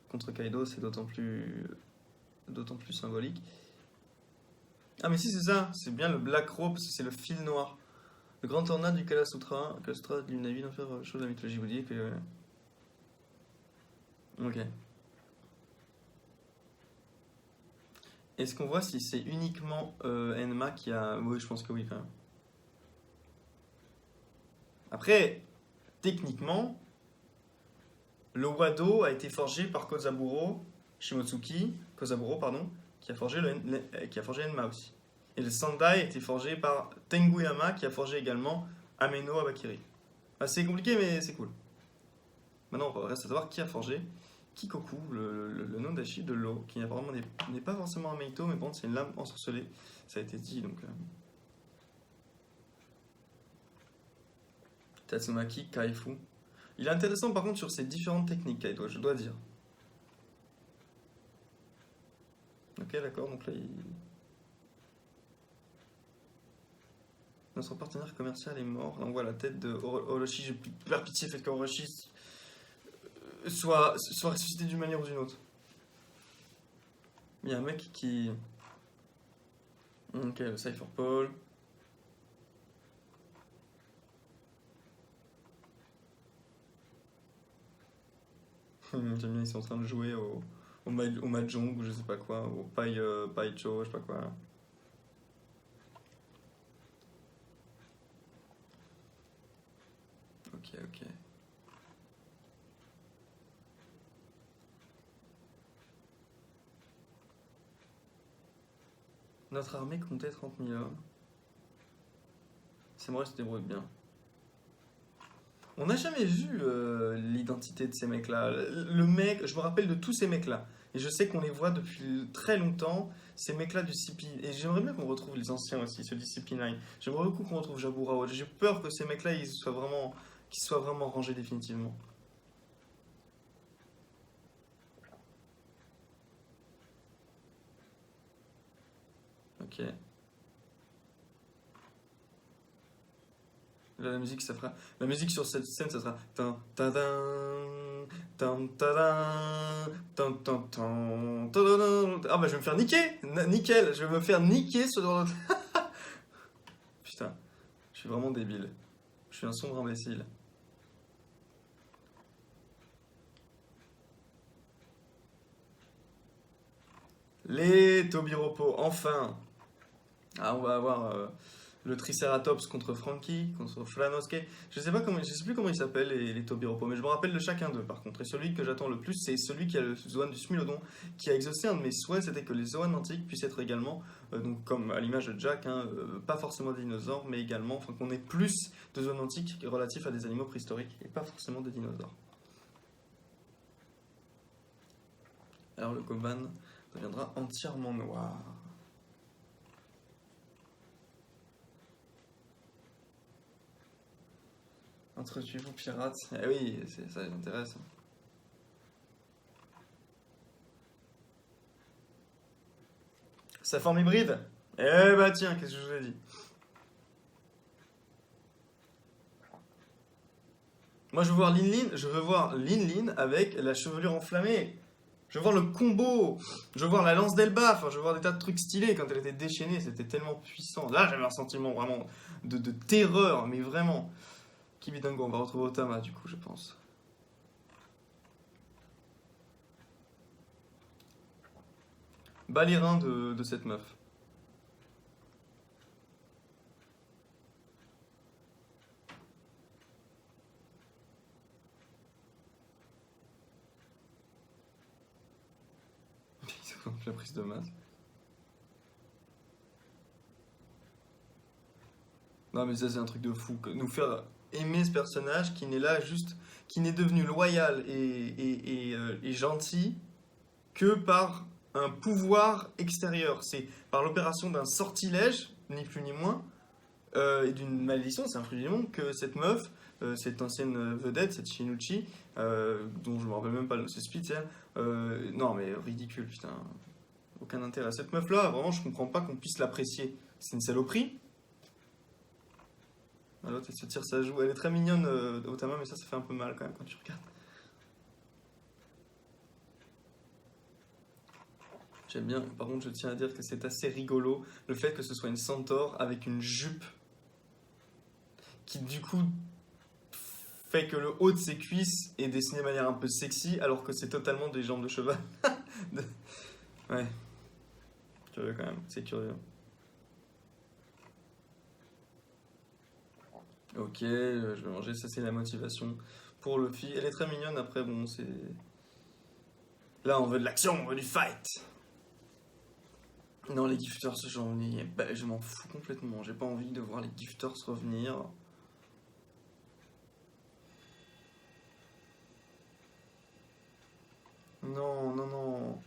contre Kaido, c'est d'autant plus symbolique. Ah mais si c'est ça, c'est bien le Black Robe, c'est le fil noir. Le grand tornade du Kala Sutra de l'Unavi, d'enfer, chose de la mythologie bouddhique. Ok. Est-ce qu'on voit si c'est uniquement Enma qui a... Oui, je pense que oui quand même. Après, techniquement, le Wado a été forgé par Kozaburo, pardon, qui a forgé Enma aussi. Et le Sandai a été forgé par Tenguyama, qui a forgé également Ameno Abakiri. Ah, c'est compliqué, mais c'est cool. Maintenant, il reste à savoir qui a forgé Kikoku, le nom d'Ashi de l'eau, qui apparemment n'est pas forcément un Meito, mais bon, c'est une lame ensorcelée. Ça a été dit, donc... Tatsumaki, Kaifu. Il est intéressant par contre sur ses différentes techniques, Kaido, je dois dire. Ok, d'accord, donc là, notre partenaire commercial est mort. Là, on voit la tête de Orochi. J'ai plus peur pitié fait qu'Orochi soit ressuscité d'une manière ou d'une autre. Il y a un mec qui... Ok, le Cypher Paul. J'aime bien, ils sont en train de jouer au Mahjong ou je sais pas quoi, au Paicho, je sais pas quoi. Ok, ok. Notre armée comptait 30 000 hommes. Samurai se débrouille bien. On n'a jamais vu l'identité de ces mecs-là. Le mec, je me rappelle de tous ces mecs-là. Et je sais qu'on les voit depuis très longtemps, ces mecs-là du CP. Et j'aimerais bien qu'on retrouve les anciens aussi, ceux du CP9. J'aimerais beaucoup qu'on retrouve Jabura. J'ai peur que ces mecs-là, qu'ils soient vraiment rangés définitivement. Ok. Là, la musique, ça fera. La musique sur cette scène, ça sera. Tan, tan, tan, tan, tan, tan, tan, tan, tan. Ah bah je vais me faire niquer! Nickel! Je vais me faire niquer ce genre de. Putain, je suis vraiment débile. Je suis un sombre imbécile. Les Tobiropo, enfin! Ah, on va avoir le Triceratops contre Frankie, contre Flanosuke. Je sais plus comment ils s'appellent les Tobiropo, mais je me rappelle de chacun d'eux par contre. Et celui que j'attends le plus, c'est celui qui a le Zoan du Smilodon, qui a exaucé un de mes souhaits, c'était que les Zoan antiques puissent être également, donc comme à l'image de Jack, hein, pas forcément des dinosaures, mais également, enfin qu'on ait plus de Zoan antiques relatifs à des animaux préhistoriques et pas forcément des dinosaures. Alors le Goban deviendra entièrement noir. Entretuez-vous pirates. Eh oui, ça les intéresse. Sa forme hybride. Eh bah tiens, qu'est-ce que je vous ai dit? Moi je veux voir Lin Lin avec la chevelure enflammée. Je veux voir le combo. Je veux voir la lance d'Elba. Enfin, je veux voir des tas de trucs stylés quand elle était déchaînée. C'était tellement puissant. Là, j'avais un sentiment vraiment de terreur, mais vraiment. Kibidango, on va retrouver Otama du coup, je pense. Bas les reins de cette meuf. La prise de masse. Non, mais ça, c'est un truc de fou. Nous faire aimer ce personnage qui n'est là juste. Qui n'est devenu loyal et gentil que par un pouvoir extérieur. C'est par l'opération d'un sortilège, ni plus ni moins, et d'une malédiction, c'est un fruit du monde, que cette meuf, cette ancienne vedette, cette Shinichi, dont je me rappelle même pas, c'est Spitz, non mais ridicule, putain, aucun intérêt. Cette meuf-là, vraiment, je comprends pas qu'on puisse l'apprécier. C'est une saloperie. L'autre, elle se tire sa joue. Elle est très mignonne, Otama, mais ça fait un peu mal quand même quand tu regardes. J'aime bien. Par contre, je tiens à dire que c'est assez rigolo le fait que ce soit une centaure avec une jupe qui, du coup, fait que le haut de ses cuisses est dessiné de manière un peu sexy, alors que c'est totalement des jambes de cheval. Ouais, curieux quand même. C'est curieux. Ok, je vais manger. Ça, c'est la motivation pour Luffy. Elle est très mignonne. Après, bon, c'est. Là, on veut de l'action, on veut du fight. Non, les gifters, bah, je m'en fous complètement. J'ai pas envie de voir les gifters revenir. Non, non, non.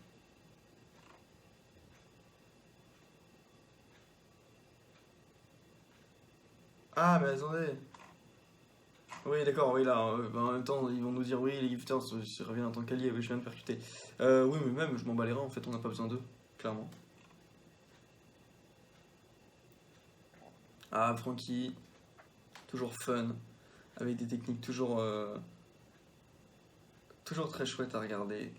Ah, mais attendez. Oui, d'accord, oui, là, bah, en même temps, ils vont nous dire oui, les gifters, ils reviennent en tant qu'alliés. Oui, je viens de percuter. Oui, mais même, je m'en bats les reins, en fait, on n'a pas besoin d'eux, clairement. Ah, Frankie, toujours fun, avec des techniques toujours très chouettes à regarder.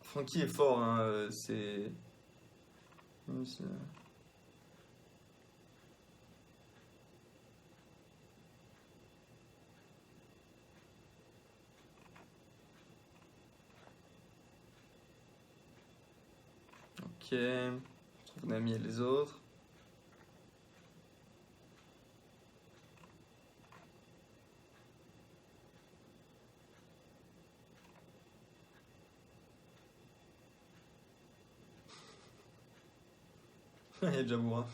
Frankie est fort, hein, c'est. Oui, ok, je trouve Nami et les autres. Il y a Jamura.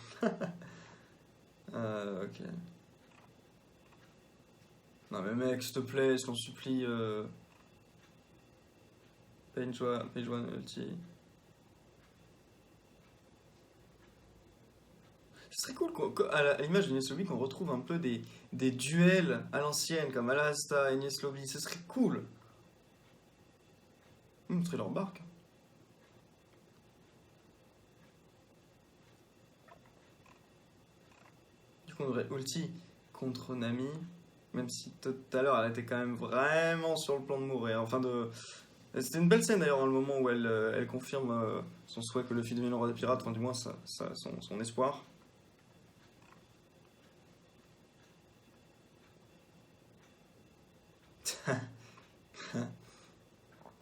Ok. Non mais mec, s'il te plaît, je t'en supplie, page one ulti. Ce serait cool à l'image de Ines Lobby qu'on retrouve un peu des duels à l'ancienne comme Alasta et Ines Lobby. Ce serait cool. Montrer leur barque. Du coup, on aurait ulti contre Nami. Même si tout à l'heure, elle était quand même vraiment sur le plan de mourir. Enfin, de. C'était une belle scène d'ailleurs, le moment où elle confirme son souhait que Luffy devienne le roi des pirates, enfin, du moins son espoir.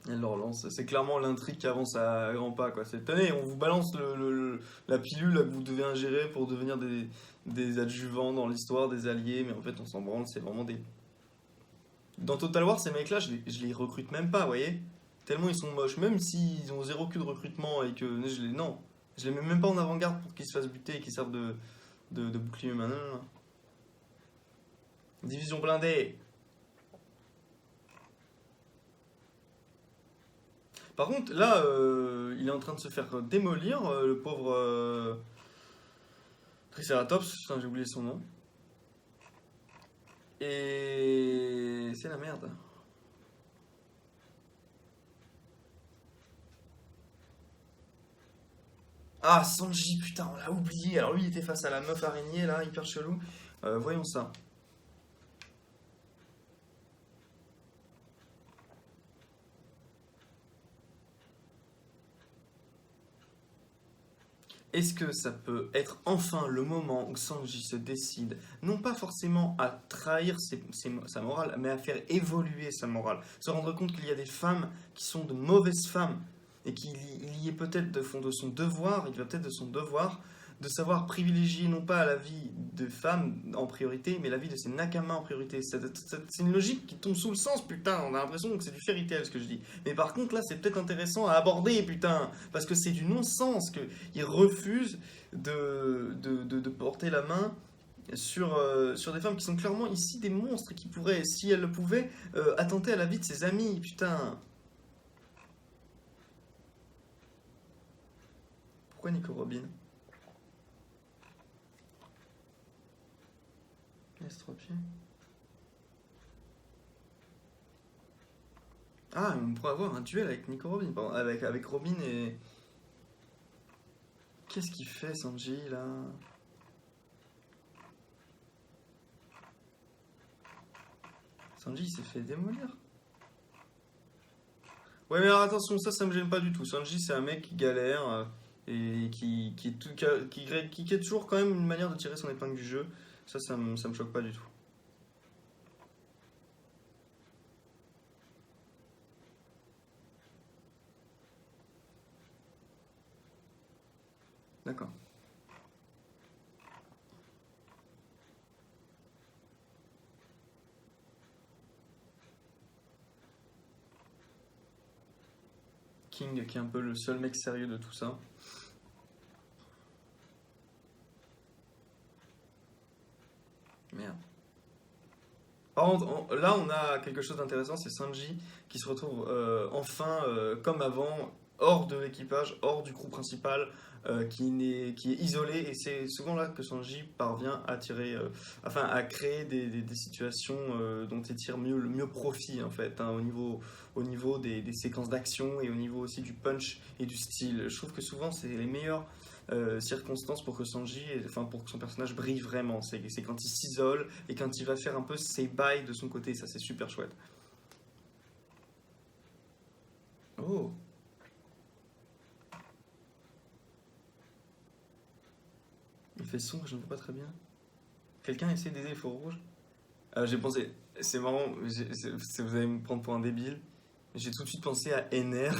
Elle leur lance. C'est clairement l'intrigue qui avance à grands pas, quoi. C'est tenez, on vous balance la pilule là, que vous devez ingérer pour devenir des adjuvants dans l'histoire, des alliés, mais en fait, on s'en branle, c'est vraiment des. Dans Total War, ces mecs-là, je les recrute même pas, vous voyez? Tellement ils sont moches, même s'ils ont zéro cul de recrutement et que. Non, je les mets même pas en avant-garde pour qu'ils se fassent buter et qu'ils servent de bouclier humain. Non, non, non. Division blindée. Par contre, là, il est en train de se faire démolir, le pauvre. Triceratops, putain, j'ai oublié son nom. Et c'est la merde. Ah, Sanji, putain, on l'a oublié. Alors lui, il était face à la meuf araignée, là, hyper chelou. Voyons ça. Est-ce que ça peut être enfin le moment où Sanji se décide, non pas forcément à trahir sa morale, mais à faire évoluer sa morale, se rendre compte qu'il y a des femmes qui sont de mauvaises femmes et qu'il y est peut-être de fond de son devoir, il va peut-être de son devoir de savoir privilégier non pas la vie de femmes en priorité, mais la vie de ses nakamas en priorité. C'est une logique qui tombe sous le sens, putain. On a l'impression que c'est du fairy tale ce que je dis. Mais par contre, là, c'est peut-être intéressant à aborder, putain. Parce que c'est du non-sens qu'il refuse de porter la main sur des femmes qui sont clairement ici des monstres qui pourraient, si elles le pouvaient, attenter à la vie de ses amis, putain. Pourquoi Nico Robin? Estropié. Ah, on pourrait avoir un duel avec Nico Robin, pardon, avec Robin et. Qu'est-ce qu'il fait, Sanji, là? Sanji, il s'est fait démolir. Ouais, mais alors attention, ça me gêne pas du tout. Sanji, c'est un mec qui galère et qui a toujours quand même une manière de tirer son épingle du jeu. Ça me choque pas du tout. D'accord. King, qui est un peu le seul mec sérieux de tout ça. Merde. Par contre, là, on a quelque chose d'intéressant, c'est Sanji qui se retrouve enfin, comme avant, hors de l'équipage, hors du crew principal, qui est isolé, et c'est souvent là que Sanji parvient à tirer, enfin, à créer des situations dont il tire le mieux profit, en fait, hein, au niveau des séquences d'action et au niveau aussi du punch et du style. Je trouve que souvent, c'est les meilleurs circonstances pour que enfin pour que son personnage brille vraiment. C'est quand il s'isole et quand il va faire un peu ses bails de son côté. Ça, c'est super chouette. Oh, il fait sombre, je ne vois pas très bien. Quelqu'un essaie d'aider les feux rouges. J'ai pensé, c'est marrant, vous allez me prendre pour un débile. J'ai tout de suite pensé à NR.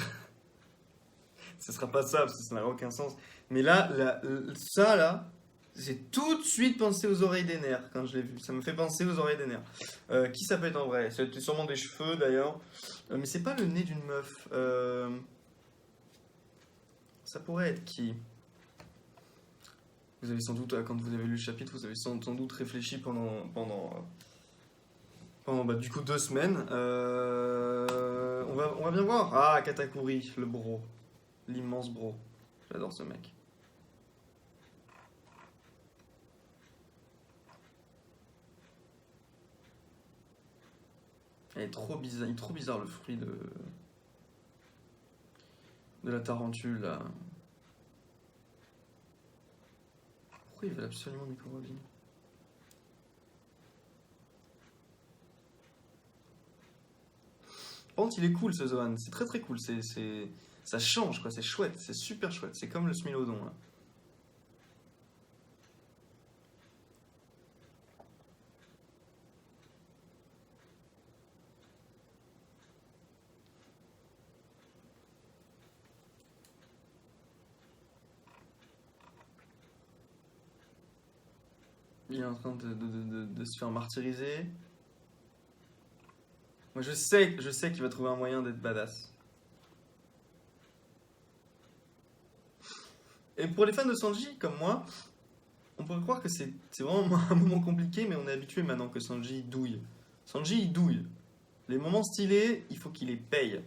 Ce sera pas ça, parce que ça n'a aucun sens. Mais là, ça là, j'ai tout de suite pensé aux oreilles des nerfs quand je l'ai vu. Ça me fait penser aux oreilles des nerfs. Qui ça peut être en vrai? C'était sûrement des cheveux d'ailleurs. Mais c'est pas le nez d'une meuf. Ça pourrait être qui? Vous avez sans doute, quand vous avez lu le chapitre, vous avez sans doute réfléchi pendant bah, du coup 2 semaines. On va bien voir. Ah, Katakuri, le bro. L'immense bro. J'adore ce mec. Il est trop bizarre le fruit de la tarentule là. Pourquoi il veut absolument Nico Robin? Par contre, il est cool ce Zohan, c'est très très cool. Ça change quoi, c'est chouette, c'est super chouette. C'est comme le Smilodon là. Il est en train de se faire martyriser. Moi je sais qu'il va trouver un moyen d'être badass. Et pour les fans de Sanji comme moi, on pourrait croire que c'est vraiment un moment compliqué, mais on est habitué maintenant que Sanji douille. Sanji il douille. Les moments stylés, il faut qu'il les paye.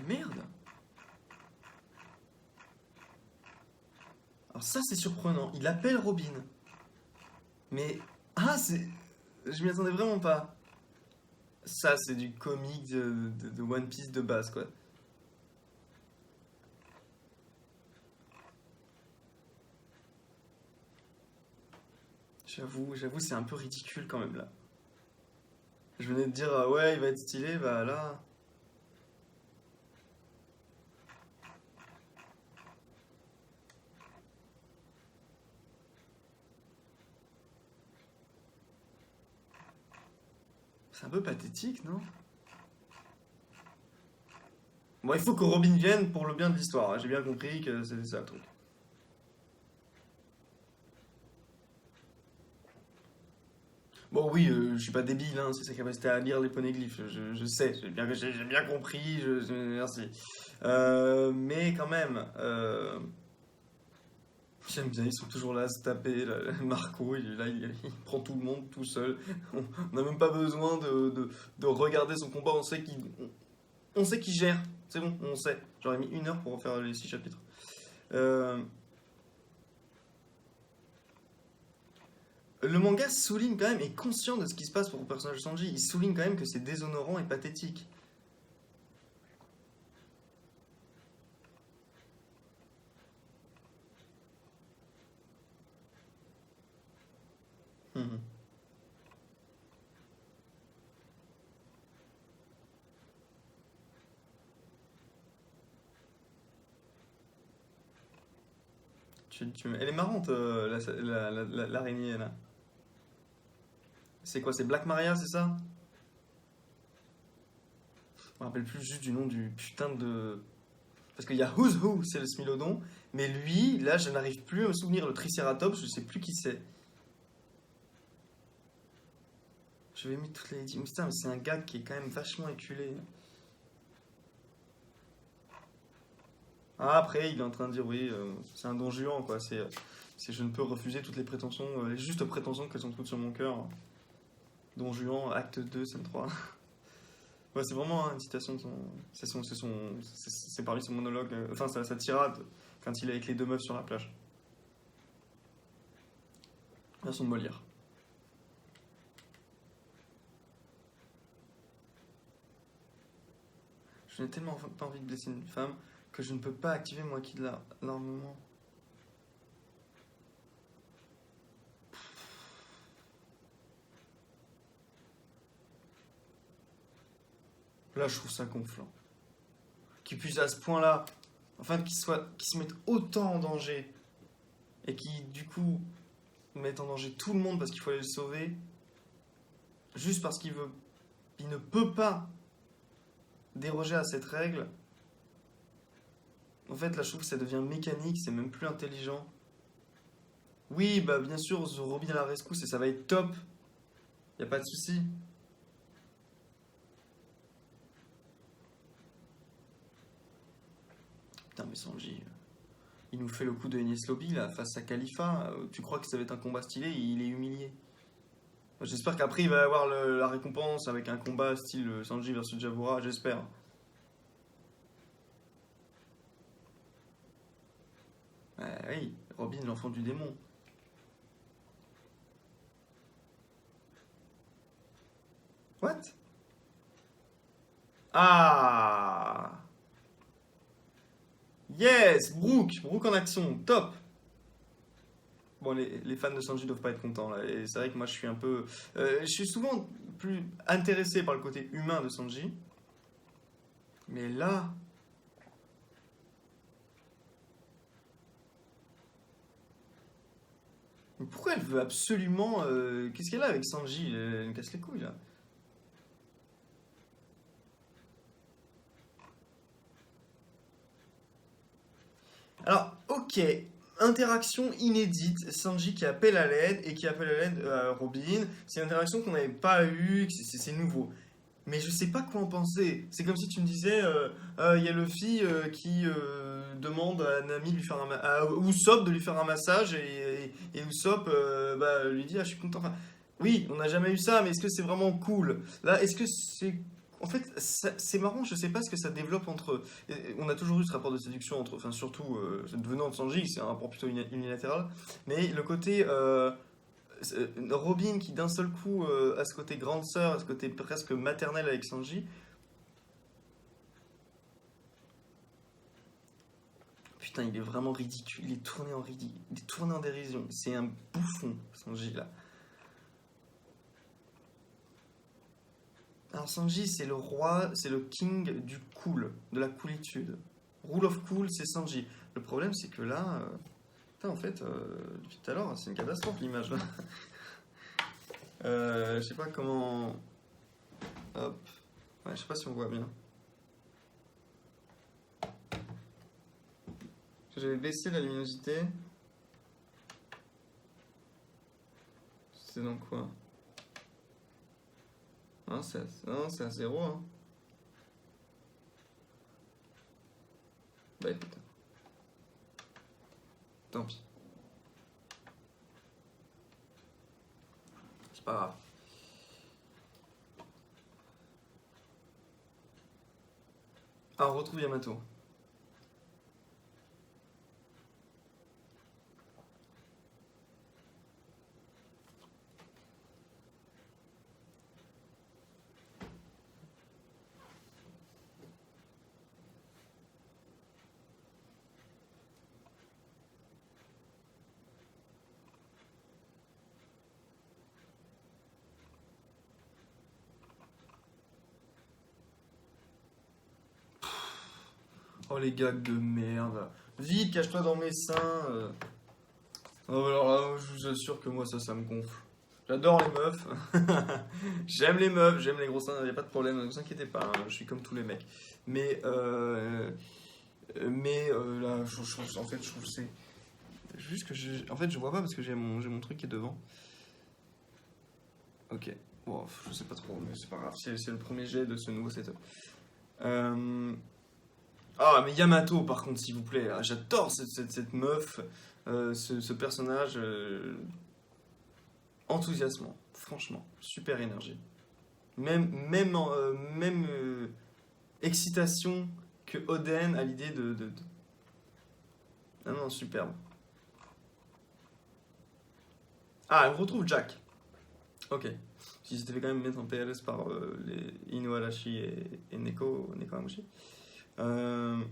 merde. Alors ça c'est surprenant. Il appelle Robin. Mais... Ah c'est... Je m'y attendais vraiment pas. Ça c'est du comique de One Piece de base quoi. J'avoue c'est un peu ridicule quand même là. Je venais de dire ah ouais il va être stylé, bah là... C'est un peu pathétique non? Bon il faut que Robin vienne pour le bien de l'histoire, hein. J'ai bien compris que c'était ça le truc. Bon, oui, je suis pas débile, hein, c'est sa capacité à lire les poneglyphes, je sais, j'ai bien compris, merci. Mais quand même, j'aime bien, ils sont toujours là à se taper, là, Marco, il est là, il prend tout le monde tout seul. On n'a même pas besoin de regarder son combat, on sait qu'il gère, c'est bon, on sait. J'aurais mis 1 heure pour refaire les 6 chapitres. Euh, Le manga souligne quand même, est conscient de ce qui se passe pour le personnage de Sanji. Il souligne quand même que c'est déshonorant et pathétique. Mhm. Elle est marrante, l'araignée, là. C'est quoi, c'est Black Maria, c'est ça? Je me rappelle plus juste du nom du putain de... Parce qu'il y a Who's Who, c'est le Smilodon. Mais lui, là, je n'arrive plus à me souvenir. Le Triceratops, je sais plus qui c'est. Je vais mettre toutes les... Putain, mais c'est un gars qui est quand même vachement éculé. Ah, après, il est en train de dire, oui, c'est un don juan, quoi. Je ne peux refuser toutes les prétentions, les justes prétentions qu'elles sont toutes sur mon cœur. Don Juan, acte 2, scène 3. Ouais, c'est vraiment une citation de son. C'est parmi son monologue, enfin sa tirade, quand il est avec les deux meufs sur la plage. Version de Molière. Je n'ai tellement pas envie de blesser une femme que je ne peux pas activer mon acquis de l'armement. Là, je trouve ça gonflant. Qu'il puisse à ce point-là, enfin, qu'il se mette autant en danger et qui, du coup, mette en danger tout le monde parce qu'il faut aller le sauver, juste parce qu'il veut, il ne peut pas déroger à cette règle. En fait, là, je trouve que ça devient mécanique, c'est même plus intelligent. Oui, bah bien sûr, Robin à la rescousse et ça va être top. Y a pas de souci. Putain, mais Sanji, il nous fait le coup de Enies Lobby là face à Khalifa. Tu crois que ça va être un combat stylé? Il est humilié. J'espère qu'après il va avoir la récompense avec un combat style Sanji versus Jabura, j'espère. Oui, Robin, l'enfant du démon. What? Ah! Yes! Brooke en action, top! Bon, les fans de Sanji doivent pas être contents là. Et c'est vrai que moi je suis un peu. Je suis souvent plus intéressé par le côté humain de Sanji. Mais là. Mais pourquoi elle veut absolument. Qu'est-ce qu'elle a avec Sanji? Elle me casse les couilles là. Alors, ok. Interaction inédite, Sanji qui appelle à l'aide et qui appelle à l'aide à Robin. C'est une interaction qu'on n'avait pas eue, c'est nouveau. Mais je sais pas quoi en penser. C'est comme si tu me disais, il y a Luffy qui demande à Nami de lui faire à Usopp de lui faire un massage et Usopp lui dit ah je suis content. Enfin, oui, on n'a jamais eu ça, mais est-ce que c'est vraiment cool? Là, est-ce que c'est En fait, c'est marrant, je sais pas ce que ça développe entre eux. On a toujours eu ce rapport de séduction entre, enfin surtout venant de Sanji, c'est un rapport plutôt unilatéral. Mais le côté Robin qui d'un seul coup a ce côté grande sœur, a ce côté presque maternel avec Sanji. Putain, il est vraiment ridicule. Il est tourné en ridicule, il est tourné en dérision. C'est un bouffon, Sanji là. Alors Sanji, c'est le roi, c'est le king du cool, de la coolitude. Rule of cool, c'est Sanji. Le problème, c'est que là, putain, en fait, depuis tout à l'heure, c'est une catastrophe l'image là. Je sais pas comment. Hop. Ouais, je sais pas si on voit bien. J'avais baissé la luminosité. C'est donc quoi? Non, c'est à zéro. Hein. Bah écoute. Tant pis. C'est pas grave. Ah, on retrouve Yamato. Oh les gags de merde. Vite, cache-toi dans mes seins. Oh, alors là, je vous assure que moi ça me gonfle. J'adore les meufs. J'aime les meufs, j'aime les gros seins, y a pas de problème, ne vous inquiétez pas, hein, je suis comme tous les mecs. Mais, là, en fait, je trouve que c'est juste que en fait, je vois pas parce que j'ai mon truc qui est devant. Ok, bon, je sais pas trop, mais c'est pas grave, c'est le premier jet de ce nouveau setup. Ah, mais Yamato, par contre, s'il vous plaît, ah, j'adore cette meuf, ce personnage enthousiasmant, franchement, super énergie. Même excitation que Oden à l'idée Ah non, superbe. Ah, on retrouve Jack. Ok. Ils s'étaient fait quand même mettre en PLS par les Inuarashi et Neko Hamushi. Euh,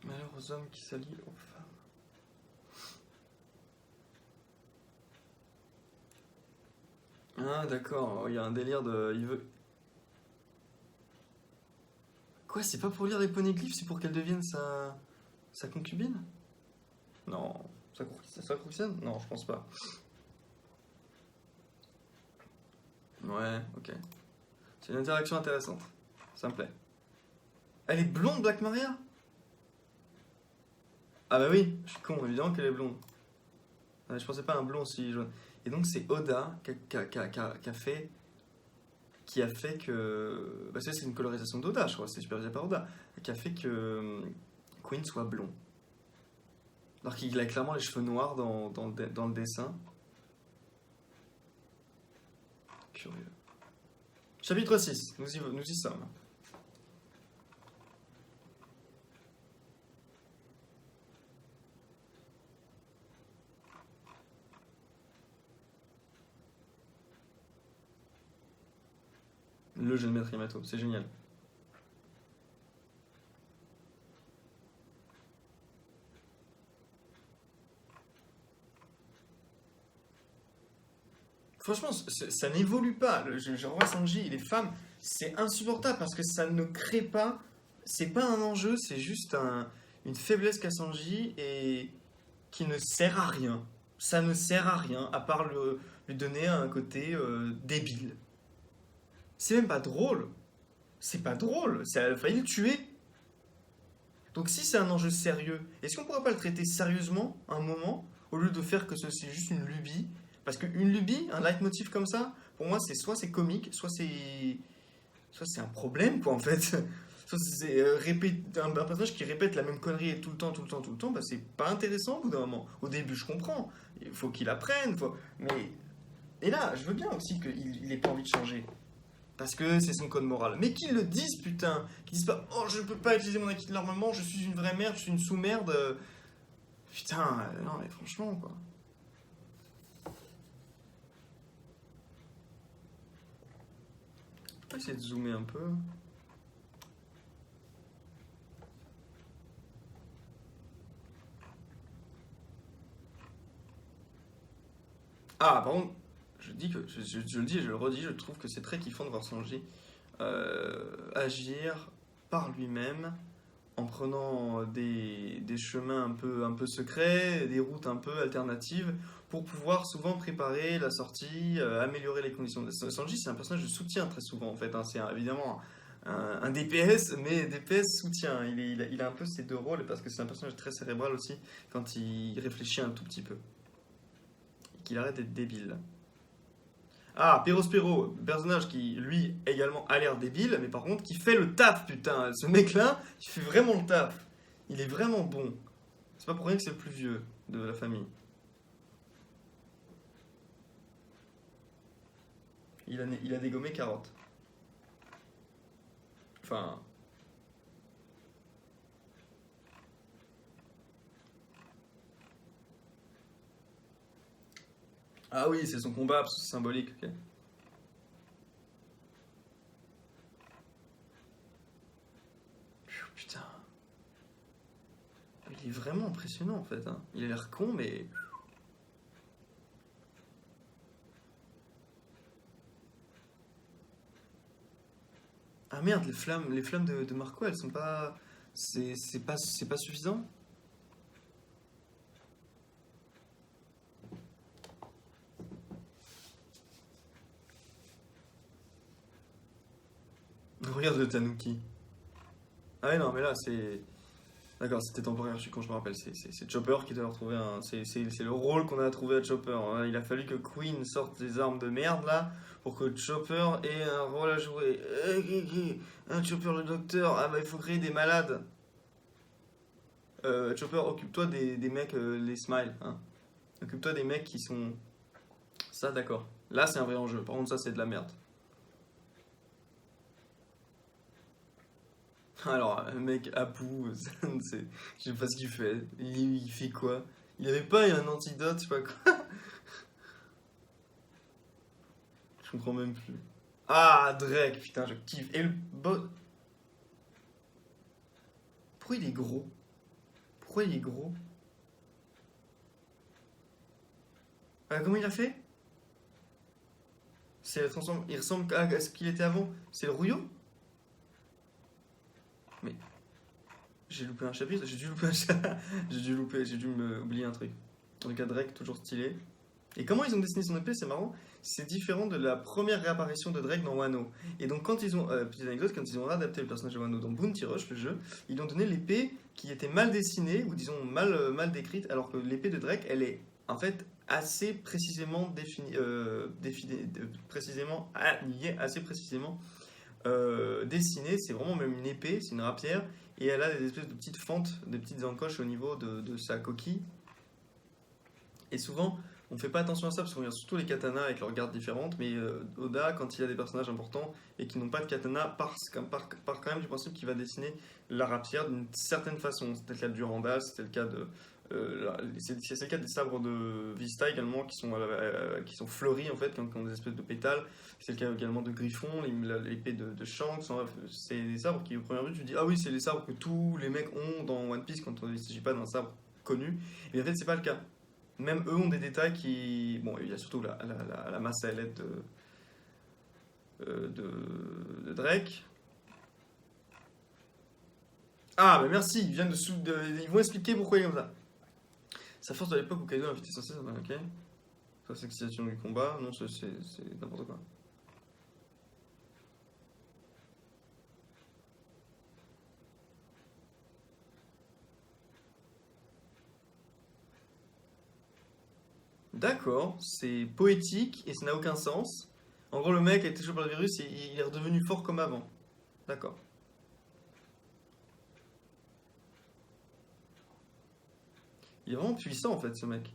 Malheur aux hommes qui s'allient aux femmes. Ah, d'accord, il y a un délire de. Il veut. Quoi, c'est pas pour lire les poneglyphes, c'est pour qu'elle devienne sa concubine? Non. Sa courtisane? Non, je pense pas. Ouais, ok. C'est une interaction intéressante. Ça me plaît. Elle est blonde, Black Maria? Ah bah oui, je suis con, évidemment qu'elle est blonde. Ouais, je pensais pas à un blond si jaune. Et donc c'est Oda qui a fait que. Bah, c'est une colorisation d'Oda, je crois, c'est supervisé par Oda. Qui a fait que Queen soit blond. Alors qu'il a clairement les cheveux noirs dans le dessin. Curieux. Chapitre 6, nous y sommes. Le jeune maître Yamato, c'est génial. Franchement, ça n'évolue pas. Je revois Sanji et les femmes, c'est insupportable parce que ça ne crée pas. C'est pas un enjeu, c'est juste une faiblesse qu'a Sanji et qui ne sert à rien. Ça ne sert à rien à part lui donner un côté débile. C'est même pas drôle. C'est pas drôle. Ça a failli le tuer. Donc si c'est un enjeu sérieux, est-ce qu'on pourrait pas le traiter sérieusement un moment au lieu de faire que c'est juste une lubie. Parce qu'une lubie, un leitmotiv comme ça, pour moi, c'est soit c'est comique, soit c'est un problème, quoi, en fait. Soit c'est un personnage qui répète la même connerie tout le temps, tout le temps, tout le temps, bah c'est pas intéressant au bout d'un moment. Au début, je comprends. Il faut qu'il apprenne, mais... Et là, je veux bien aussi qu'il ait pas envie de changer. Parce que c'est son code moral. Mais qu'ils le disent, putain. Qu'ils disent pas, oh, je peux pas utiliser mon acquis de l'armement, je suis une vraie merde, je suis une sous-merde. Putain, non, mais franchement, quoi. On va essayer de zoomer un peu. Ah, par contre, je dis que, je le dis et je le redis, je trouve que c'est très kiffant de voir Sanji agir par lui-même en prenant des chemins un peu secrets, des routes un peu alternatives, pour pouvoir souvent préparer la sortie, améliorer les conditions. Sanji, c'est un personnage de soutien très souvent, en fait, hein. C'est évidemment un DPS, mais DPS soutien. Il a un peu ces deux rôles, parce que c'est un personnage très cérébral aussi, quand il réfléchit un tout petit peu. Et qu'il arrête d'être débile. Ah, Perospero, personnage qui, lui, également a l'air débile, mais par contre, qui fait le taf, putain. Ce mec-là, il fait vraiment le taf. Il est vraiment bon. C'est pas pour rien que c'est le plus vieux de la famille. Il a dégommé carotte. Enfin... Ah oui, c'est son combat, parce que c'est symbolique, ok. Putain, il est vraiment impressionnant, en fait, hein. Il a l'air con, mais... Ah merde, les flammes de Marco, elles sont pas... c'est pas suffisant? Regarde le Tanuki. Ah ouais, non, mais là, c'est... D'accord, c'était temporaire, je suis con, je me rappelle. C'est Chopper qui doit retrouver un. C'est le rôle qu'on a trouvé à Chopper, hein. Il a fallu que Queen sorte des armes de merde là pour que Chopper ait un rôle à jouer. Un Chopper le docteur, ah bah il faut créer des malades. Chopper, occupe-toi des mecs, les smiles, hein. Occupe-toi des mecs qui sont. Ça, d'accord. Là, c'est un vrai enjeu. Par contre, ça, c'est de la merde. Alors, un mec Apu, je sais pas ce qu'il fait. Il fait quoi? Il avait pas un antidote, je sais pas quoi. Je comprends même plus. Ah, Drake, putain, je kiffe. Et le bot. Pourquoi il est gros? Pourquoi il est gros? Comment il a fait? C'est la transforme. Il ressemble à ce qu'il était avant. C'est le rouillon? Mais j'ai loupé un chapitre, j'ai dû louper un chapitre. J'ai dû me oublier un truc. En tout cas, Drake, toujours stylé. Et comment ils ont dessiné son épée, c'est marrant, c'est différent de la première réapparition de Drake dans Wano. Et donc quand ils ont, petite anecdote, quand ils ont adapté le personnage de Wano dans Bounty Rush, le jeu, ils lui ont donné l'épée qui était mal dessinée, ou disons mal décrite, alors que l'épée de Drake, elle est en fait assez précisément précisément, liée assez précisément dessinée. C'est vraiment même une épée, c'est une rapière, et elle a des espèces de petites fentes, des petites encoches au niveau de sa coquille. Et souvent, on fait pas attention à ça parce qu'on regarde surtout les katanas avec leurs gardes différentes, mais Oda, quand il a des personnages importants et qui n'ont pas de katana, part quand même du principe qu'il va dessiner la rapière d'une certaine façon. C'était le cas de Durandal, c'était le cas de. C'est le cas des sabres de Vista également qui sont fleuris en fait, qui ont des espèces de pétales. C'est le cas également de Griffon, l'épée de Shanks. C'est des sabres qui, au premier vue, tu te dis ah oui, c'est les sabres que tous les mecs ont dans One Piece quand il ne s'agit pas d'un sabre connu. Et en fait, c'est pas le cas. Même eux ont des détails qui. Bon, il y a surtout la masse à l'aide de Drake. Ah, mais merci, ils vont expliquer pourquoi il est comme ça. Sa force de l'époque où Kaido invitait sans cesse, ok. Ça, c'est l'excitation du combat. Non, c'est n'importe quoi. D'accord, c'est poétique et ça n'a aucun sens. En gros, le mec a été touché par le virus et il est redevenu fort comme avant. D'accord. Il est vraiment puissant en fait, ce mec.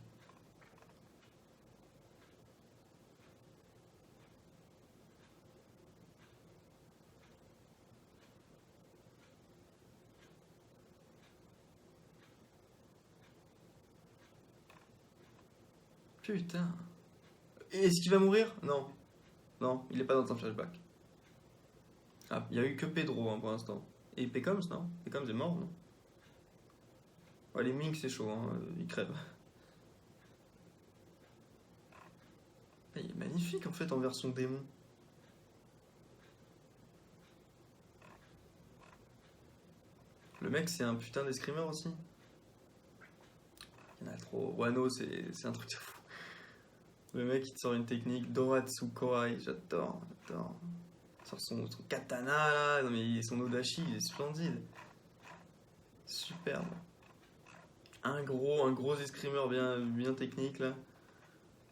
Putain. Et est-ce qu'il va mourir? Non. Non, il est pas dans un flashback. Ah, il y a eu que Pedro hein, pour l'instant. Et Pecoms, non? Pecoms est mort, non? Ouais, les Mink, c'est chaud, hein, ils crèvent. Il est magnifique en fait en version démon. Le mec, c'est un putain d'escrimeur aussi. Il y en a trop. Wano, c'est un truc de fou. Le mec, il te sort une technique. Doratsu Koai, j'adore. Il sort son katana là. Non, mais son Odachi, il est splendide. Superbe. Un gros escrimeur bien technique là.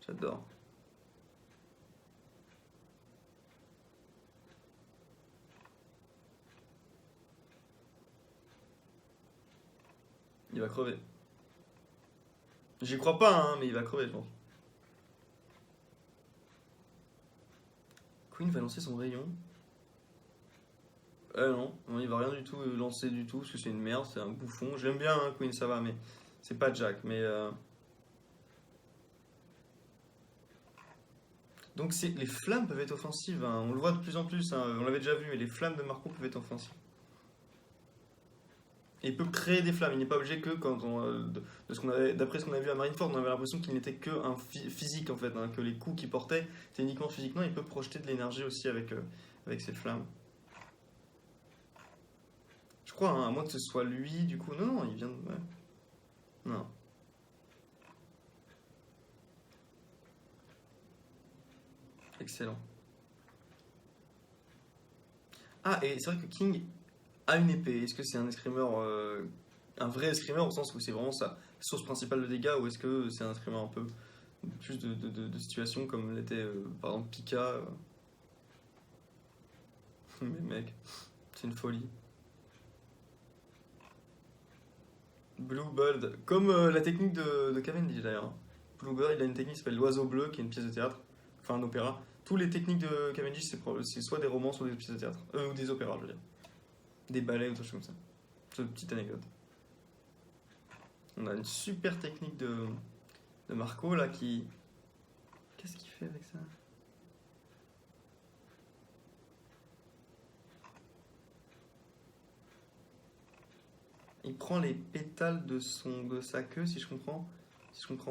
J'adore. Il va crever. J'y crois pas, hein, mais il va crever, je pense. Queen va lancer son rayon. Non, il va rien du tout lancer du tout, parce que c'est une merde, c'est un bouffon. J'aime bien, hein, Queen, ça va, mais c'est pas Jack. Donc les flammes peuvent être offensives, hein. On le voit de plus en plus, hein. On l'avait déjà vu, mais les flammes de Marco peuvent être offensives. Et il peut créer des flammes, il n'est pas obligé que quand d'après ce qu'on a vu à Marineford, on avait l'impression qu'il n'était que un physique en fait, hein, que les coups qu'il portait étaient uniquement physiques. Non, il peut projeter de l'énergie aussi avec cette flamme. Je crois, hein, à moins que ce soit lui, du coup. Non, il vient de. Ouais. Non. Excellent. Ah, et c'est vrai que King a une épée. Est-ce que c'est un escrimeur, un vrai escrimeur au sens où c'est vraiment sa source principale de dégâts, ou est-ce que c'est un escrimeur un peu plus de situations comme l'était par exemple Pika Mais mec, c'est une folie. Bluebird, comme la technique de Cavendish d'ailleurs, hein. Bluebird, il a une technique qui s'appelle l'oiseau bleu, qui est une pièce de théâtre, enfin un opéra. Toutes les techniques de Cavendish, c'est soit des romans, soit des pièces de théâtre. Ou des opéras, je veux dire. Des ballets ou des choses comme ça. C'est une petite anecdote. On a une super technique de Marco là qui. Qu'est-ce qu'il fait avec ça? Il prend les pétales de sa queue, si je comprends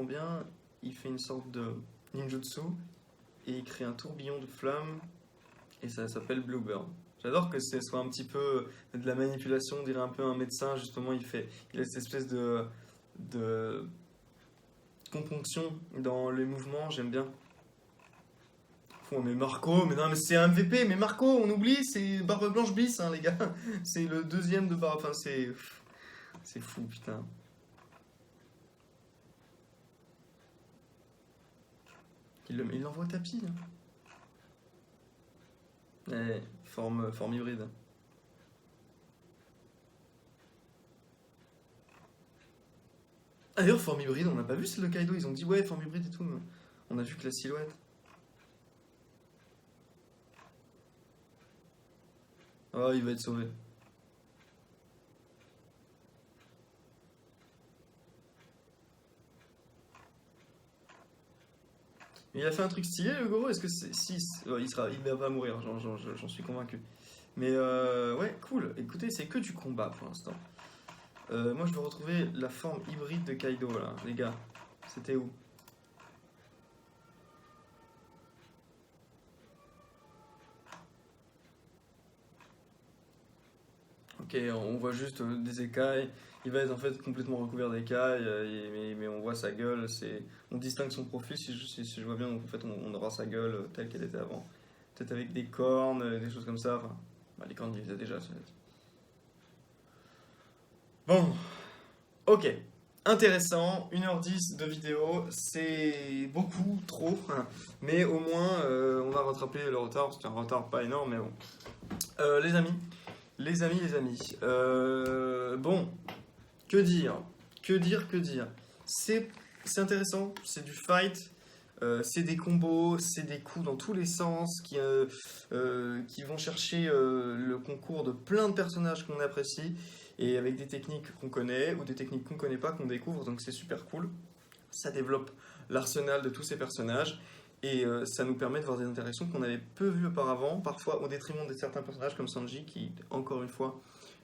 bien, il fait une sorte de ninjutsu et il crée un tourbillon de flammes et ça s'appelle Bluebird. J'adore que ce soit un petit peu de la manipulation, on dirait un peu un médecin justement, il a cette espèce de componction dans les mouvements, j'aime bien. Mais Marco, mais non, mais c'est un MVP, mais Marco, on oublie, c'est Barbe Blanche bis, hein, les gars. C'est le deuxième de Barbe, enfin, c'est fou, putain. Il l'envoie au tapis, hein. Forme hybride. Ah, d'ailleurs, forme hybride, on n'a pas vu c'est le Kaido, ils ont dit ouais, forme hybride et tout, mais on a vu que la silhouette. Oh, il va être sauvé. Mais il a fait un truc stylé, le Goro. Est-ce que c'est. Si, ouais, il va pas mourir, j'en suis convaincu. Mais ouais, cool. Écoutez, c'est que du combat pour l'instant. Moi, je veux retrouver la forme hybride de Kaido, là. Les gars, c'était où? Ok, on voit juste des écailles. Il va être en fait complètement recouvert d'écailles, mais on voit sa gueule. On distingue son profil si je vois bien. Donc en fait, on aura sa gueule telle qu'elle était avant. Peut-être avec des cornes, des choses comme ça. Enfin, bah, les cornes, il les a déjà. Bon, ok. intéressant. 1h10 de vidéo, c'est beaucoup trop, mais au moins on a rattrapé le retard. C'était un retard pas énorme, mais bon. Les amis, bon, que dire? C'est intéressant, c'est du fight, c'est des combos, c'est des coups dans tous les sens qui vont chercher le concours de plein de personnages qu'on apprécie et avec des techniques qu'on connaît ou des techniques qu'on connaît pas, qu'on découvre, donc c'est super cool. Ça développe l'arsenal de tous ces personnages et ça nous permet de voir des interactions qu'on avait peu vues auparavant, parfois au détriment de certains personnages comme Sanji qui, encore une fois,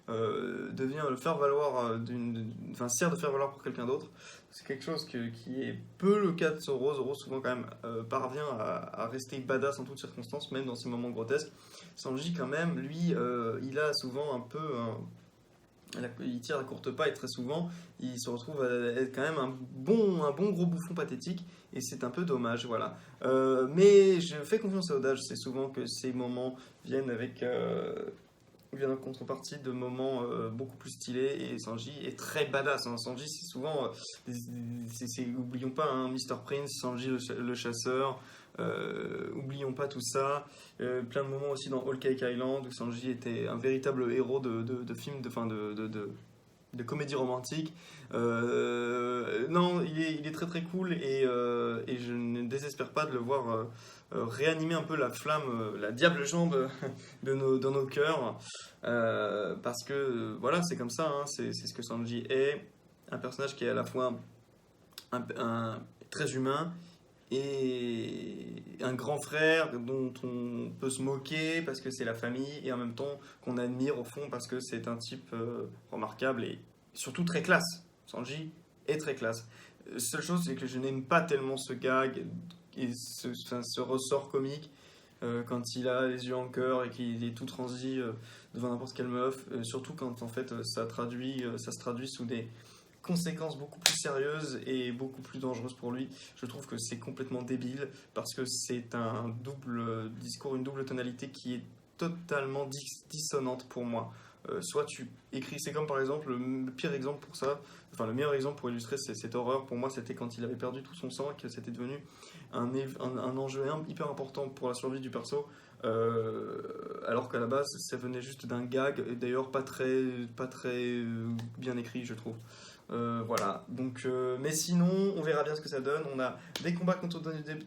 devient le faire valoir enfin sert de faire valoir pour quelqu'un d'autre. C'est quelque chose qui est peu le cas de Zoro. Zoro souvent quand même parvient à rester badass en toutes circonstances, même dans ces moments grotesques. Sanji quand même, lui, il a souvent un peu il tire la courte paille très souvent, il se retrouve à être quand même un bon gros bouffon pathétique, et c'est un peu dommage, voilà. Mais je fais confiance à Oda, je sais souvent que ces moments viennent en contrepartie de moments beaucoup plus stylés, et Sanji est très badass, hein. Sanji c'est souvent, oublions pas, hein, Mr. Prince, Sanji le chasseur, oublions pas tout ça. Plein de moments aussi dans Whole Cake Island où Sanji était un véritable héros de film, de comédie romantique. Non, il est très très cool et je ne désespère pas de le voir réanimer un peu la flamme, la diable jambe dans nos cœurs. Parce que voilà, c'est comme ça, hein, c'est ce que Sanji est. Un personnage qui est à la fois très humain et un grand frère dont on peut se moquer parce que c'est la famille et en même temps qu'on admire au fond parce que c'est un type remarquable et surtout très classe. Sanji est très classe. Seule chose, c'est que je n'aime pas tellement ce gag et ce ressort comique quand il a les yeux en cœur et qu'il est tout transi devant n'importe quelle meuf, surtout quand en fait ça se traduit sous des conséquences beaucoup plus sérieuses et beaucoup plus dangereuses pour lui. Je trouve que c'est complètement débile parce que c'est un double discours, une double tonalité qui est totalement dissonante pour moi. Soit tu écris, c'est comme par exemple le pire exemple pour ça, enfin le meilleur exemple pour illustrer cette horreur pour moi, c'était quand il avait perdu tout son sang et que c'était devenu un enjeu hyper important pour la survie du perso. Alors qu'à la base ça venait juste d'un gag et d'ailleurs pas très bien écrit, je trouve. Voilà, donc, mais sinon, on verra bien ce que ça donne. On a des combats contre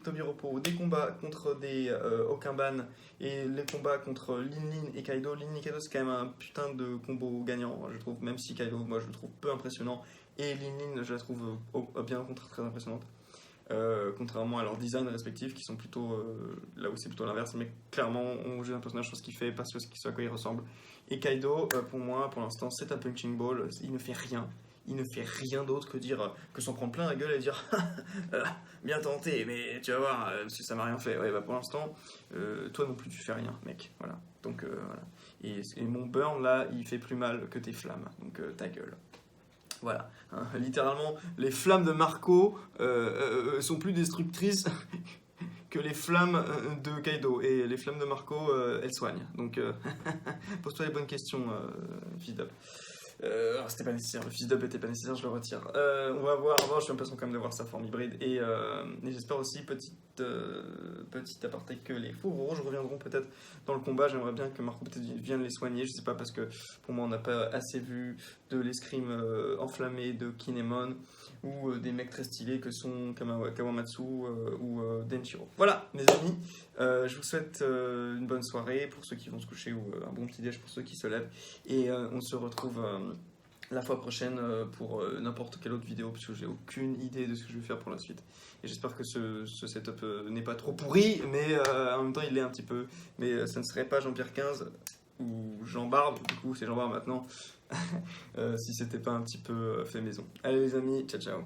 Tobiropo, des combats contre des Okamban et les combats contre Lin et Kaido. Lin et Kaido, c'est quand même un putain de combo gagnant, je trouve, même si Kaido, moi, je le trouve peu impressionnant. Et Lin, je la trouve bien au contraire très impressionnante. Contrairement à leurs designs respectifs qui sont plutôt là où c'est plutôt l'inverse, mais clairement on juge un personnage sur ce qu'il fait, pas sur ce à quoi il ressemble. Et Kaido, pour moi, pour l'instant, c'est un punching ball, il ne fait rien. Il ne fait rien d'autre que dire que s'en prendre plein la gueule et dire bien tenté, mais tu vas voir, parce que ça m'a rien fait. Ouais, bah pour l'instant, toi non plus tu fais rien, mec. Voilà. Donc voilà. Et mon burn là, il fait plus mal que tes flammes. Donc ta gueule. Voilà. Hein, littéralement, les flammes de Marco sont plus destructrices que les flammes de Kaido. Et les flammes de Marco, elles soignent. Donc pose-toi les bonnes questions, fils d'up. C'était pas nécessaire, le fils d'up était pas nécessaire, je le retire. On va voir, je suis impatient quand même de voir sa forme hybride. Et j'espère aussi, petit aparté, que les faux rouges reviendront peut-être dans le combat. J'aimerais bien que Marco peut-être vienne les soigner, je sais pas, parce que pour moi on n'a pas assez vu de l'escrime enflammée de Kinemon ou des mecs très stylés que sont Kawamatsu ou Denjiro. Voilà, mes amis, je vous souhaite une bonne soirée pour ceux qui vont se coucher ou un bon petit déj pour ceux qui se lèvent. Et on se retrouve la fois prochaine pour n'importe quelle autre vidéo, puisque j'ai aucune idée de ce que je vais faire pour la suite. Et j'espère que ce setup n'est pas trop pourri, mais en même temps il l'est un petit peu. Mais ça ne serait pas Jean-Pierre 15 ou Jean Barbe, du coup c'est Jean Barbe maintenant, si c'était pas un petit peu fait maison. Allez les amis, ciao ciao.